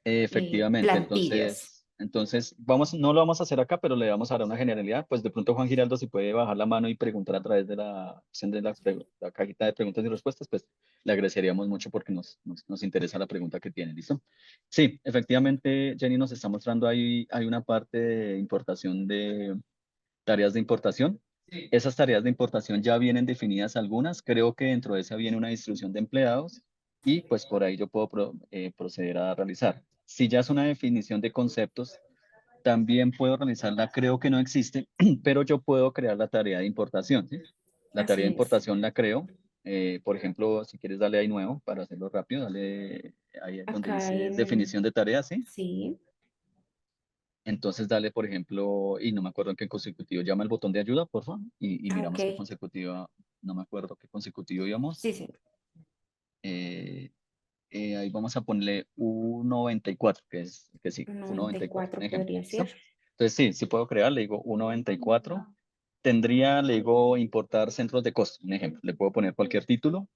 efectivamente, Plantillas. entonces no lo vamos a hacer acá, pero le vamos a dar una generalidad. Pues de pronto Juan Giraldo, si puede bajar la mano y preguntar a través de la opción de la cajita de preguntas y respuestas, pues le agradeceríamos mucho porque nos interesa la pregunta que tiene. ¿Listo? Sí, efectivamente, Jenny nos está mostrando ahí, hay una parte de importación de tareas de importación. Esas tareas de importación ya vienen definidas algunas. Creo que dentro de esa viene una distribución de empleados y pues por ahí yo puedo proceder a realizar. Si ya es una definición de conceptos, también puedo realizarla. Creo que no existe, pero yo puedo crear la tarea de importación, ¿sí? La tarea de Así es. importación la creo. Por ejemplo, si quieres darle ahí nuevo para hacerlo rápido, dale ahí donde Acá dice en, definición de tareas, ¿sí? sí, Entonces dale, por ejemplo, y no me acuerdo en qué consecutivo, llama el botón de ayuda, por favor, y ah, ok, miramos qué consecutiva, no me acuerdo qué consecutivo íbamos. sí, sí, Eh, ahí vamos a ponerle U94, que sí, un U94, un 94 ejemplo, podría ¿listo? ser. Entonces sí, sí puedo crear, le digo U94, tendría, le digo importar centros de costo, un ejemplo, le puedo poner cualquier título,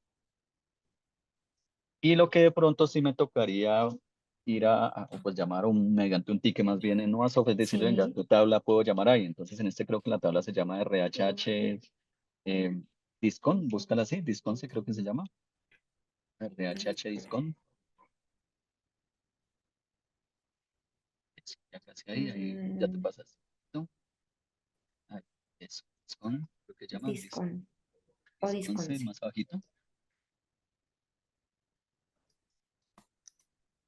y lo que de pronto sí me tocaría ir o pues llamar mediante un ticket más bien en WhatsApp, es decir, venga, Sí, tu tabla puedo llamar ahí. Entonces, en este creo que la tabla se llama RHH Discon, búscala así, Discon se creo que se llama, RHH Discon. Eso, ya casi ahí ya te mm, pasas. ¿No? Ahí, eso, Discon, creo que se llama Discon o Discon, Discon, C, sí. más abajito.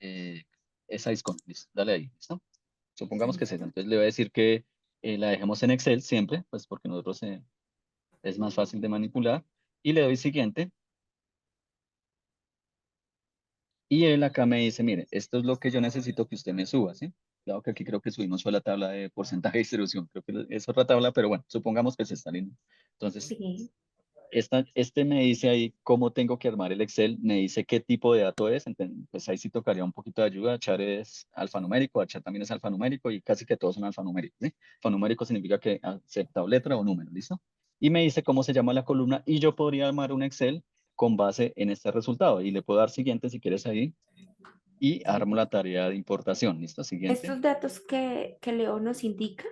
Eh, esa Discon, listo, dale ahí, ¿listo? Supongamos que es esa. Listo. Entonces le voy a decir que la dejemos en Excel siempre, pues porque nosotros es más fácil de manipular. Y le doy siguiente. Y él acá me dice, mire, esto es lo que yo necesito que usted me suba, ¿sí? Claro que aquí creo que subimos fue la tabla de porcentaje de distribución. Creo que es otra tabla, pero bueno, supongamos que se está lindo. Entonces, Sí, este me dice ahí cómo tengo que armar el Excel, me dice qué tipo de dato es, pues ahí sí tocaría un poquito de ayuda. Char es alfanumérico, Char también es alfanumérico y casi que todos son alfanuméricos, ¿sí? Alfanumérico significa que acepta o letra o número, ¿listo? Y me dice cómo se llama la columna y yo podría armar un Excel con base en este resultado y le puedo dar siguiente si quieres ahí y armo la tarea de importación, ¿listo? Siguiente. estos datos que Leo nos indica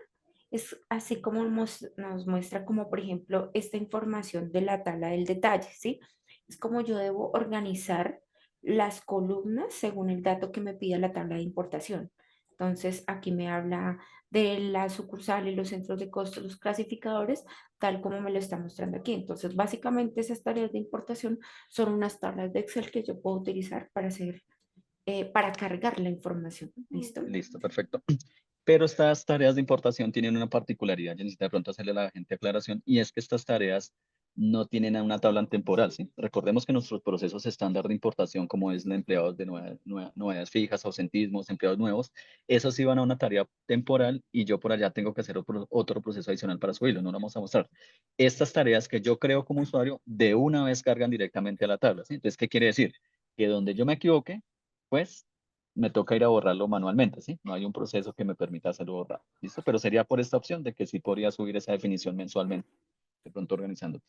es así como nos muestra como por ejemplo esta información de la tabla del detalle, ¿sí? Es como yo debo organizar las columnas según el dato que me pida la tabla de importación. Entonces aquí me habla de la sucursal y los centros de costos, los clasificadores, tal como me lo está mostrando aquí. Entonces básicamente esas tareas de importación son unas tablas de Excel que yo puedo utilizar para hacer, para cargar la información. ¿Listo? Listo, perfecto. Pero estas tareas de importación tienen una particularidad, yo necesito de pronto hacerle a la gente aclaración, y es que estas tareas no tienen una tabla temporal, ¿sí? Recordemos que nuestros procesos estándar de importación, como es la empleados de novedades fijas, ausentismos, empleados nuevos, esos sí van a una tarea temporal y yo por allá tengo que hacer otro proceso adicional para subirlo, no lo vamos a mostrar. Estas tareas que yo creo como usuario, de una vez cargan directamente a la tabla, ¿sí? Entonces, ¿qué quiere decir? Que donde yo me equivoque, pues me toca ir a borrarlo manualmente, ¿sí? No hay un proceso que me permita hacerlo borrar, ¿listo? Pero sería por esta opción de que sí podría subir esa definición mensualmente, de pronto organizando.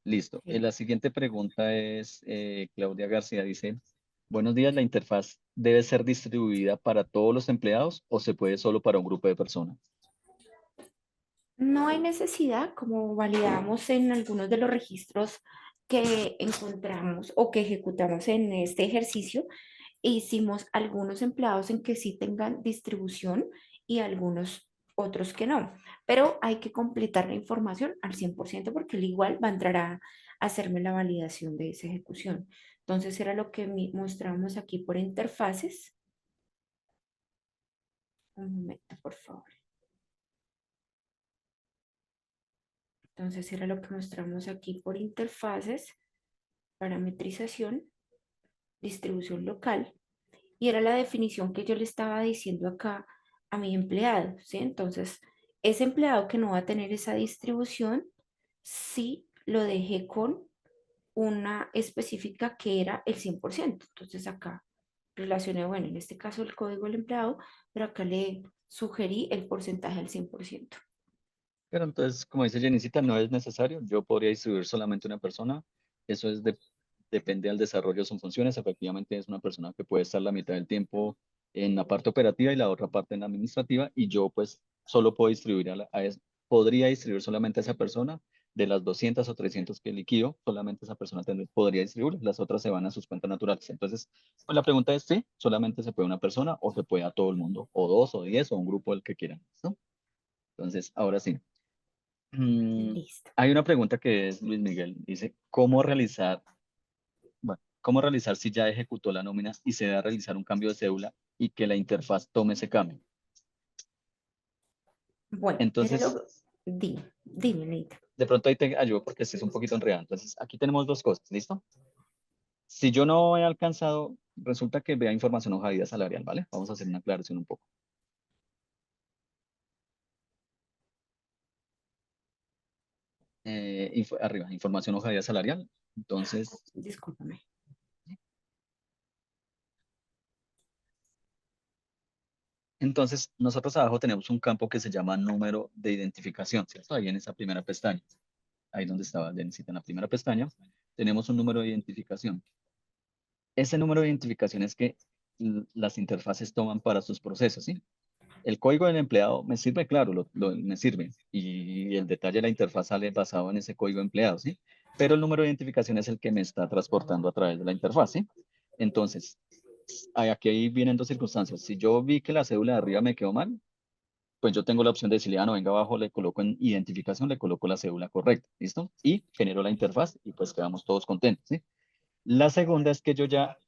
Listo. Sí. La siguiente pregunta es, Claudia García dice, buenos días, ¿la interfaz debe ser distribuida para todos los empleados o se puede solo para un grupo de personas? No hay necesidad, como validamos en algunos de los registros que encontramos o que ejecutamos en este ejercicio, hicimos algunos empleados en que sí tengan distribución y algunos otros que no. Pero hay que completar la información al 100% porque al igual va a entrar a hacerme la validación de esa ejecución. Entonces era lo que mostramos aquí por interfaces. Un momento, por favor. Entonces era lo que mostramos aquí por interfaces, parametrización. distribución local, y era la definición que yo le estaba diciendo acá a mi empleado, ¿sí? Entonces, ese empleado que no va a tener esa distribución, sí lo dejé con una específica que era el 100%. Entonces, acá relacioné, bueno, en este caso el código del empleado, pero acá le sugerí el porcentaje al 100%. Pero entonces, como dice Jenicita, no es necesario. Yo podría distribuir solamente una persona. Eso depende del desarrollo de sus funciones. Efectivamente, es una persona que puede estar la mitad del tiempo en la parte operativa y la otra parte en la administrativa. Y yo, pues, solo puedo distribuir podría distribuir solamente a esa persona. De las 200 o 300 que liquido, solamente esa persona podría distribuir. Las otras se van a sus cuentas naturales. Entonces, pues, la pregunta es sí, solamente se puede una persona o se puede a todo el mundo, o dos, o 10, o un grupo el que quieran. ¿Listo? Entonces, ahora sí. Mm, Listo. Hay una pregunta que es, Luis Miguel, dice, ¿cómo realizar si ya ejecutó la nómina y se da a realizar un cambio de cédula y que la interfaz tome ese cambio? Bueno, era Entonces, lo... Dime, Neita. de pronto ahí te ayudo porque este es un poquito enredado. Entonces, aquí tenemos dos cosas, ¿listo? Si yo no he alcanzado, resulta que vea información hoja de vida salarial, ¿vale? Vamos a hacer una aclaración un poco. Arriba, información hoja de vida salarial. Discúlpame. Entonces, nosotros abajo tenemos un campo que se llama número de identificación, ¿cierto? Ahí en esa primera pestaña. Ahí donde estaba Denisita en la primera pestaña, tenemos un número de identificación. Ese número de identificación es que las interfaces toman para sus procesos, ¿sí? El código del empleado me sirve, claro, me sirve. Y el detalle de la interfaz sale basado en ese código empleado, ¿sí? Pero el número de identificación es el que me está transportando a través de la interfaz, ¿sí? Entonces, aquí vienen dos circunstancias. Si yo vi que la cédula de arriba me quedó mal, pues yo tengo la opción de decirle, no, venga abajo, le coloco en identificación, le coloco la cédula correcta, ¿listo? Y genero la interfaz y pues quedamos todos contentos, ¿sí? La segunda es que yo ya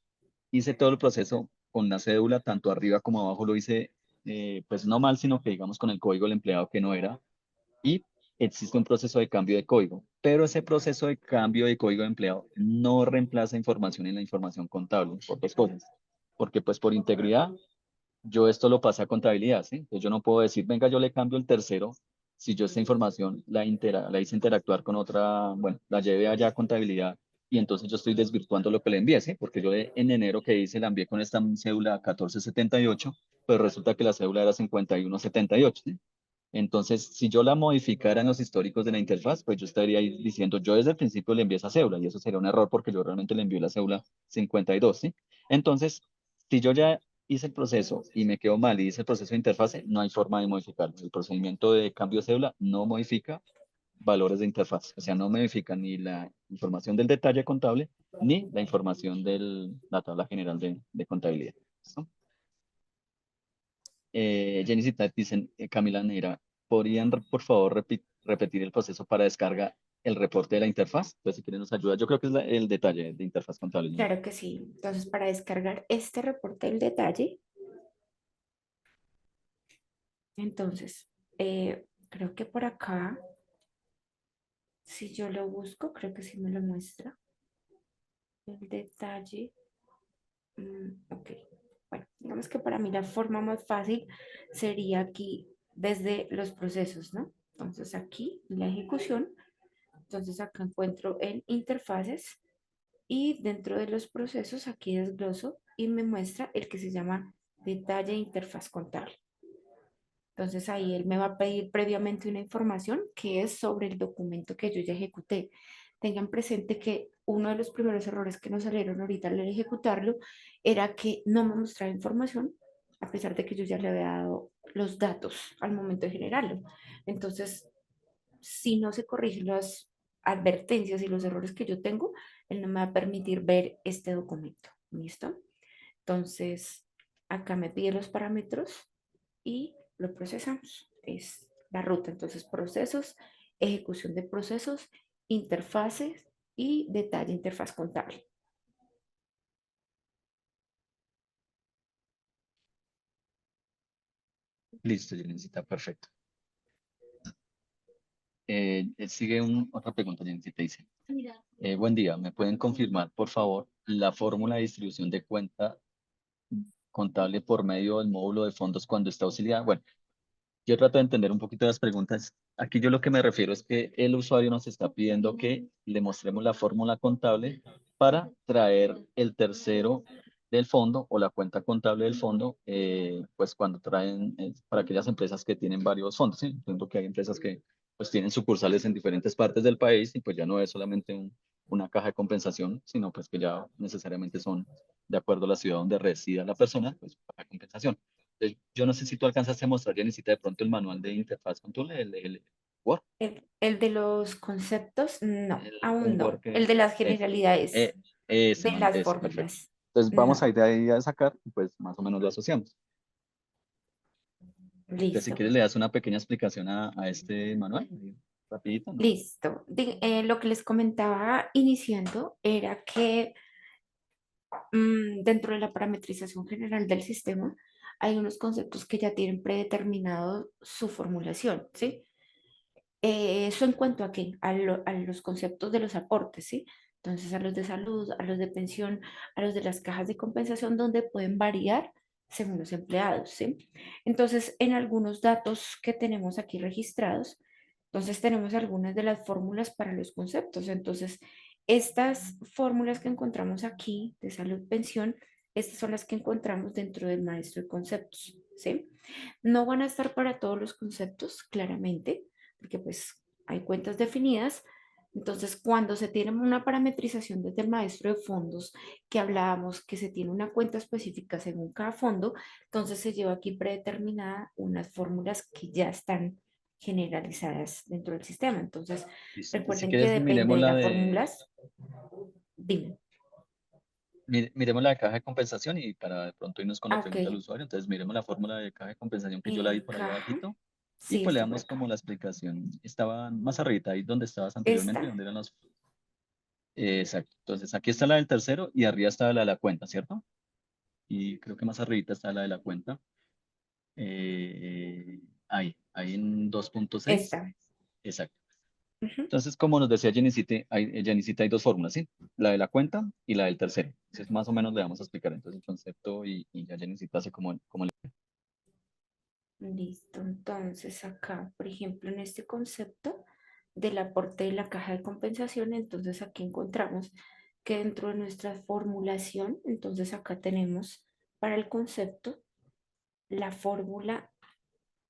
hice todo el proceso con la cédula, tanto arriba como abajo lo hice, pues no mal, sino que digamos con el código del empleado que no era, y existe un proceso de cambio de código, pero ese proceso de cambio de código de empleado no reemplaza información en la información contable, por dos cosas, porque pues por integridad yo esto lo pasé a contabilidad, ¿sí? Entonces yo no puedo decir, venga, yo le cambio el tercero, si yo esta información la hice interactuar con otra, bueno, la llevé allá a contabilidad y entonces yo estoy desvirtuando lo que le envié, ¿sí? Porque yo en enero que hice la envié con esta cédula 1478, pues resulta que la cédula era 5178, ¿sí? Entonces, si yo la modificara en los históricos de la interfaz, pues yo estaría ahí diciendo, yo desde el principio le envié esa cédula y eso sería un error porque yo realmente le envié la cédula 52, ¿sí? Entonces, si yo ya hice el proceso y me quedó mal y hice el proceso de interfase, no hay forma de modificarlo. El procedimiento de cambio de cédula no modifica valores de interfaz, o sea, no modifica ni la información del detalle contable ni la información de la tabla general de contabilidad. ¿Listo? Jenicita, dicen, Camila Neira, ¿podrían por favor repetir el proceso para descarga el reporte de la interfaz? Pues si quieren nos ayuda. Yo creo que es el detalle de interfaz contable, ¿no? Claro que sí. Entonces, para descargar este reporte del detalle, entonces, creo que por acá, si yo lo busco, creo que sí me lo muestra. El detalle. Ok. Bueno, digamos que para mí la forma más fácil sería aquí desde los procesos, ¿no? Entonces aquí la ejecución. Entonces acá encuentro en interfaces y dentro de los procesos aquí desgloso y me muestra el que se llama detalle de interfaz contable. Entonces ahí él me va a pedir previamente una información que es sobre el documento que yo ya ejecuté. Tengan presente que uno de los primeros errores que nos salieron ahorita al ejecutarlo era que no me mostraba información a pesar de que yo ya le había dado los datos al momento de generarlo. Entonces, si no se corrigen las advertencias y los errores que yo tengo, él no me va a permitir ver este documento. ¿Listo? Entonces, acá me pide los parámetros y lo procesamos. Es la ruta. Entonces, procesos, ejecución de procesos, interfaces y detalle interfaz contable. Listo, Jenicita, perfecto. Sigue otra pregunta, Jenny, te dice. Buen día, ¿me pueden confirmar, por favor, la fórmula de distribución de cuenta contable por medio del módulo de fondos cuando está auxiliada? Bueno, yo trato de entender un poquito las preguntas. Aquí yo lo que me refiero es que el usuario nos está pidiendo que le mostremos la fórmula contable para traer el tercero del fondo o la cuenta contable del fondo, pues cuando traen, para aquellas empresas que tienen varios fondos, ¿sí? Entiendo que hay empresas que pues tienen sucursales en diferentes partes del país y pues ya no es solamente una caja de compensación, sino pues que ya necesariamente son de acuerdo a la ciudad donde resida la persona, pues caja de compensación. Yo no sé si tú alcanzaste a mostrar, ya necesita de pronto el manual de interfaz con Tool, el Word, El de los conceptos, no, un aún Word no. que, El de las eh, generalidades ese, de las ese, perfecto. fórmulas, Entonces vamos a no. ir de ahí a sacar, y pues más o menos lo asociamos. Entonces si Listo, quieres le das una pequeña explicación a este manual, ahí, rapidito, ¿no? listo. Lo que les comentaba iniciando era que dentro de la parametrización general del sistema hay unos conceptos que ya tienen predeterminado su formulación, ¿sí? Eso en cuanto a qué, a los conceptos de los aportes, ¿sí? Entonces a los de salud, a los de pensión, a los de las cajas de compensación, donde pueden variar según los empleados, ¿sí? Entonces, en algunos datos que tenemos aquí registrados, entonces tenemos algunas de las fórmulas para los conceptos. Entonces, estas fórmulas que encontramos aquí de salud, pensión, estas son las que encontramos dentro del maestro de conceptos, ¿sí? No van a estar para todos los conceptos, claramente, porque pues hay cuentas definidas. Entonces, cuando se tiene una parametrización desde el maestro de fondos, que hablábamos que se tiene una cuenta específica según cada fondo, entonces se lleva aquí predeterminada unas fórmulas que ya están generalizadas dentro del sistema. Entonces, Listo. Entonces, si recuerden que quieres, depende miremos de la las de, fórmulas. Dime. miremos la de caja de compensación y para de pronto irnos con la Ah, ok. pregunta del usuario. Entonces, miremos la fórmula de caja de compensación que yo la vi por ahí Caja. abajito y Sí, pues le está por damos acá. como la explicación. Estaba más arriba, ahí donde estabas anteriormente, Esta. donde eran los. Exacto. Entonces, aquí está la del tercero y arriba está la de la cuenta, ¿cierto? Y creo que más arribita está la de la cuenta. Ahí en 2.6. Esta. Exacto. Ujú. Entonces, como nos decía Jenicita, hay dos fórmulas, ¿sí? La de la cuenta y la del tercero. Entonces, más o menos le vamos a explicar entonces el concepto y ya Jenicita hace como el. Listo, entonces acá, por ejemplo, en este concepto del aporte de la caja de compensación, entonces aquí encontramos que dentro de nuestra formulación, entonces acá tenemos para el concepto la fórmula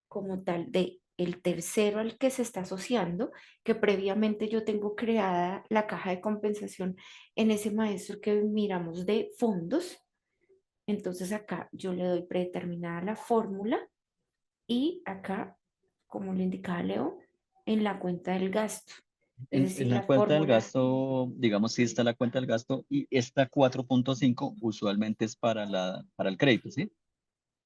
como tal de el tercero al que se está asociando, que previamente yo tengo creada la caja de compensación en ese maestro que miramos de fondos. Entonces acá yo le doy predeterminada la fórmula y acá, como le indicaba Leo, en la cuenta del gasto. Es En decir, la la cuenta del fórmula gasto, digamos, sí está la cuenta del gasto y esta 4.5 usualmente es para el crédito, ¿sí?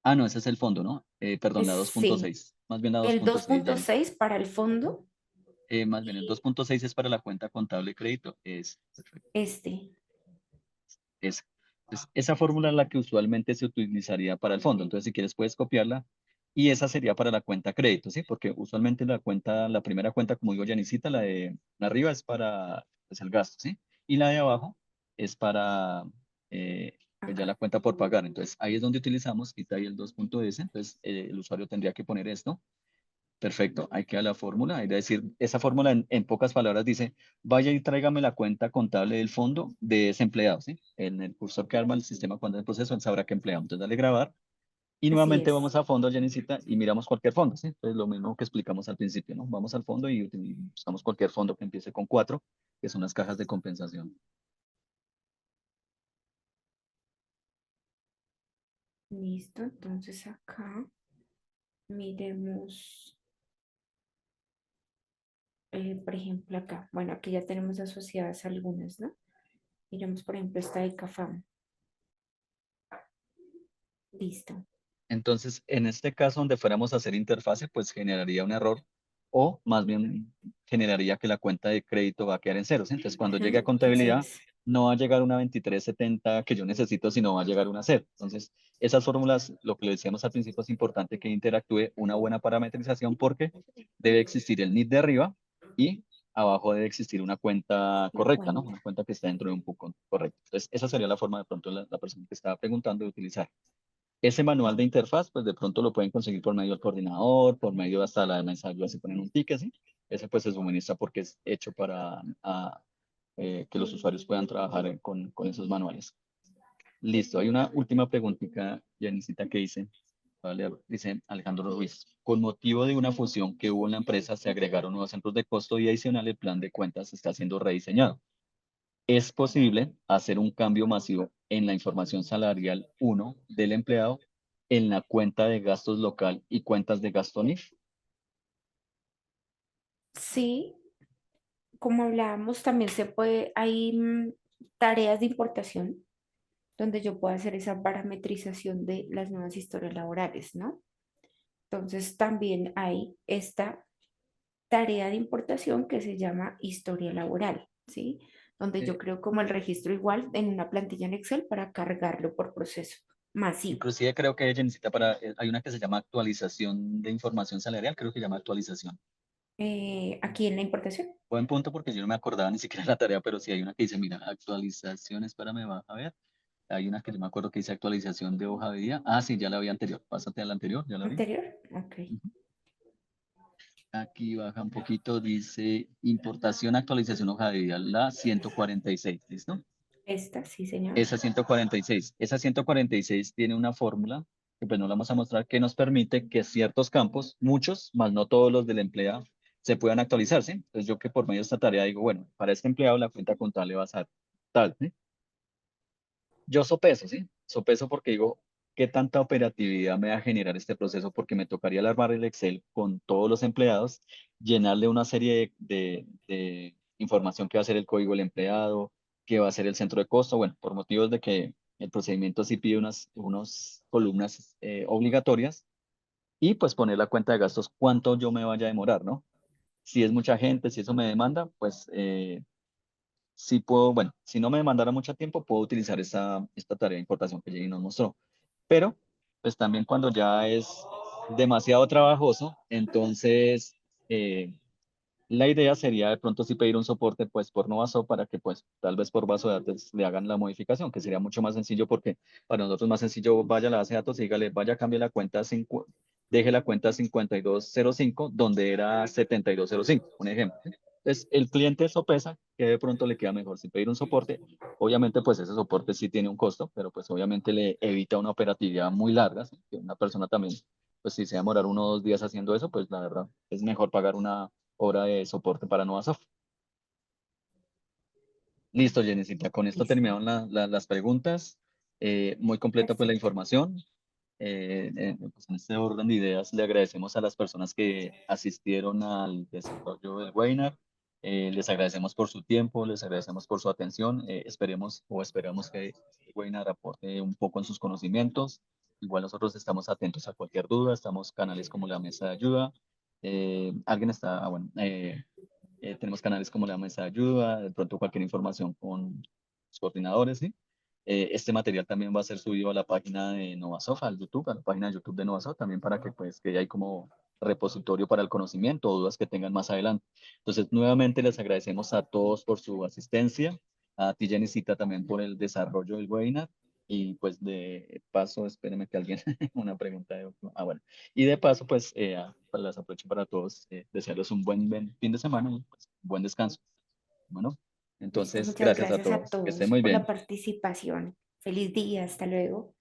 Ah, no, ese es el fondo, ¿no? Perdón, es la dos punto sí, seis, más bien la dos el punto seis, Jenny. 2.6 para el fondo, Más bien el 2.6 es para la cuenta contable de crédito. Es perfecto. este, Esa. Entonces, esa fórmula es la que usualmente se utilizaría para el fondo. Entonces, si quieres, puedes copiarla y esa sería para la cuenta crédito, ¿sí? Porque usualmente la primera cuenta, como digo, Janicita, la arriba es para pues, el gasto, ¿sí? Y la de abajo es para pues ya acá. la cuenta por pagar. Entonces, ahí es donde utilizamos, quita ahí el 2.s. Entonces, el usuario tendría que poner esto. Perfecto, ahí queda la fórmula. Es decir, esa fórmula en pocas palabras dice, vaya y tráigame la cuenta contable del fondo de ese empleado, ¿sí? En el cursor que arma el sistema cuando es el proceso, él sabrá qué empleado. Entonces, dale grabar y Así nuevamente es. vamos a fondo, Janicita, y miramos cualquier fondo, ¿sí? Entonces, lo mismo que explicamos al principio, ¿no? Vamos al fondo y buscamos cualquier fondo que empiece con 4, que son las cajas de compensación. Listo, entonces acá miremos, por ejemplo, acá. Bueno, aquí ya tenemos asociadas algunas, ¿no? Miremos, por ejemplo, esta de CAFAM. Listo. Entonces, en este caso, donde fuéramos a hacer interfase, pues generaría un error o más bien generaría que la cuenta de crédito va a quedar en cero, ¿sí? Entonces, cuando llegue a Ujú, así contabilidad, es. no va a llegar una 2370 que yo necesito, sino va a llegar una cero. Entonces, esas fórmulas, lo que le decíamos al principio, es importante que interactúe una buena parametrización porque debe existir el NIT de arriba y abajo debe existir una cuenta La correcta, ¿no? cuenta. Una cuenta que está dentro de un poco correcto. Entonces, esa sería la forma de pronto la persona que estaba preguntando de utilizar. Ese manual de interfaz, pues de pronto lo pueden conseguir por medio del coordinador, por medio hasta la mesa de ayuda, si ponen un ticket, ¿sí? Ese pues se suministra porque es hecho para que los usuarios puedan trabajar con esos manuales. Listo, hay una última preguntita, Janicita, que dice, vale, dice Alejandro Ruiz, con motivo de una fusión que hubo en la empresa, se agregaron nuevos centros de costo y adicional el plan de cuentas está siendo rediseñado. ¿Es posible hacer un cambio masivo en la información salarial uno del empleado en la cuenta de gastos local y cuentas de gasto NIF? Sí, como hablábamos, también se puede, hay tareas de importación donde yo puedo hacer esa parametrización de las nuevas historias laborales, ¿no? Entonces también hay esta tarea de importación que se llama historia laboral, ¿sí? Donde yo Eh, creo como el registro igual en una plantilla en Excel para cargarlo por proceso masivo. Inclusive creo que ella necesita hay una que se llama actualización de información salarial, creo que se llama actualización. Aquí en la importación. Buen punto porque yo no me acordaba ni siquiera la tarea, pero sí hay una que dice, mira, actualización, espérame, va a ver. Hay una que yo me acuerdo que dice actualización de hoja de vida. Ah, sí, ya la vi anterior. Pásate a la anterior, ya la vi. ¿Anterior? Ok. Ujú. Aquí baja un poquito, dice importación, actualización, hoja de vida, la 146, ¿listo? Esta, sí, señor. Esa 146 tiene una fórmula que pues no la vamos a mostrar que nos permite que ciertos campos, muchos, más no todos los del empleado, se puedan actualizar, ¿sí? Entonces yo que por medio de esta tarea digo, bueno, para este empleado la cuenta contable va a ser tal, ¿sí? Yo sopeso, ¿sí? Sopeso porque digo, ¿qué tanta operatividad me va a generar este proceso? Porque me tocaría alarmar el Excel con todos los empleados, llenarle una serie de información que va a ser el código del empleado, que va a ser el centro de costo. Bueno, por motivos de que el procedimiento sí pide unas columnas obligatorias y pues poner la cuenta de gastos, cuánto yo me vaya a demorar, ¿no? Si es mucha gente, si eso me demanda, pues si puedo, bueno, si no me demandara mucho tiempo, puedo utilizar esta tarea de importación que Jenny nos mostró. Pero, pues también cuando ya es demasiado trabajoso, entonces la idea sería de pronto sí pedir un soporte pues por Novaso para que pues tal vez por base de datos le hagan la modificación, que sería mucho más sencillo porque para nosotros más sencillo vaya a la base de datos y dígale, vaya, cambie la cuenta 5, deje la cuenta 5205 donde era 7205 un ejemplo. Entonces el cliente sopesa que de pronto le queda mejor si pedir un soporte. Obviamente pues ese soporte sí tiene un costo, pero pues obviamente le evita una operatividad muy larga, ¿sí? Que una persona también pues si se va a demorar 1 o 2 días haciendo eso, pues la verdad es mejor pagar una hora de soporte para Novasoft. Listo, Jennicita. Con esto Listo. terminaron las preguntas. Muy completa pues la Perfecto. información. Pues, en este orden de ideas le agradecemos a las personas que asistieron al desarrollo del webinar. Les agradecemos por su tiempo, les agradecemos por su atención. Esperamos que el webinar aporte un poco en sus conocimientos. Igual nosotros estamos atentos a cualquier duda, estamos canales como la mesa de ayuda. Alguien está, bueno, tenemos canales como la mesa de ayuda, de pronto cualquier información con los coordinadores, ¿sí? Este material también va a ser subido a la página de Novasoft, al YouTube, a la página de YouTube de Novasoft, también para que pues quede ahí como repositorio para el conocimiento o dudas que tengan más adelante. Entonces, nuevamente les agradecemos a todos por su asistencia, a ti, Jenicita, también por el desarrollo del webinar. Y pues de paso, espérenme que alguien, una pregunta. Bueno. Y de paso, pues, pues las aprovecho para todos, desearles un buen fin de semana y pues, buen descanso. Bueno, Listo. entonces, Muchas gracias a gracias a todos. Que estén todos muy por la bien. participación. Feliz día. Hasta luego.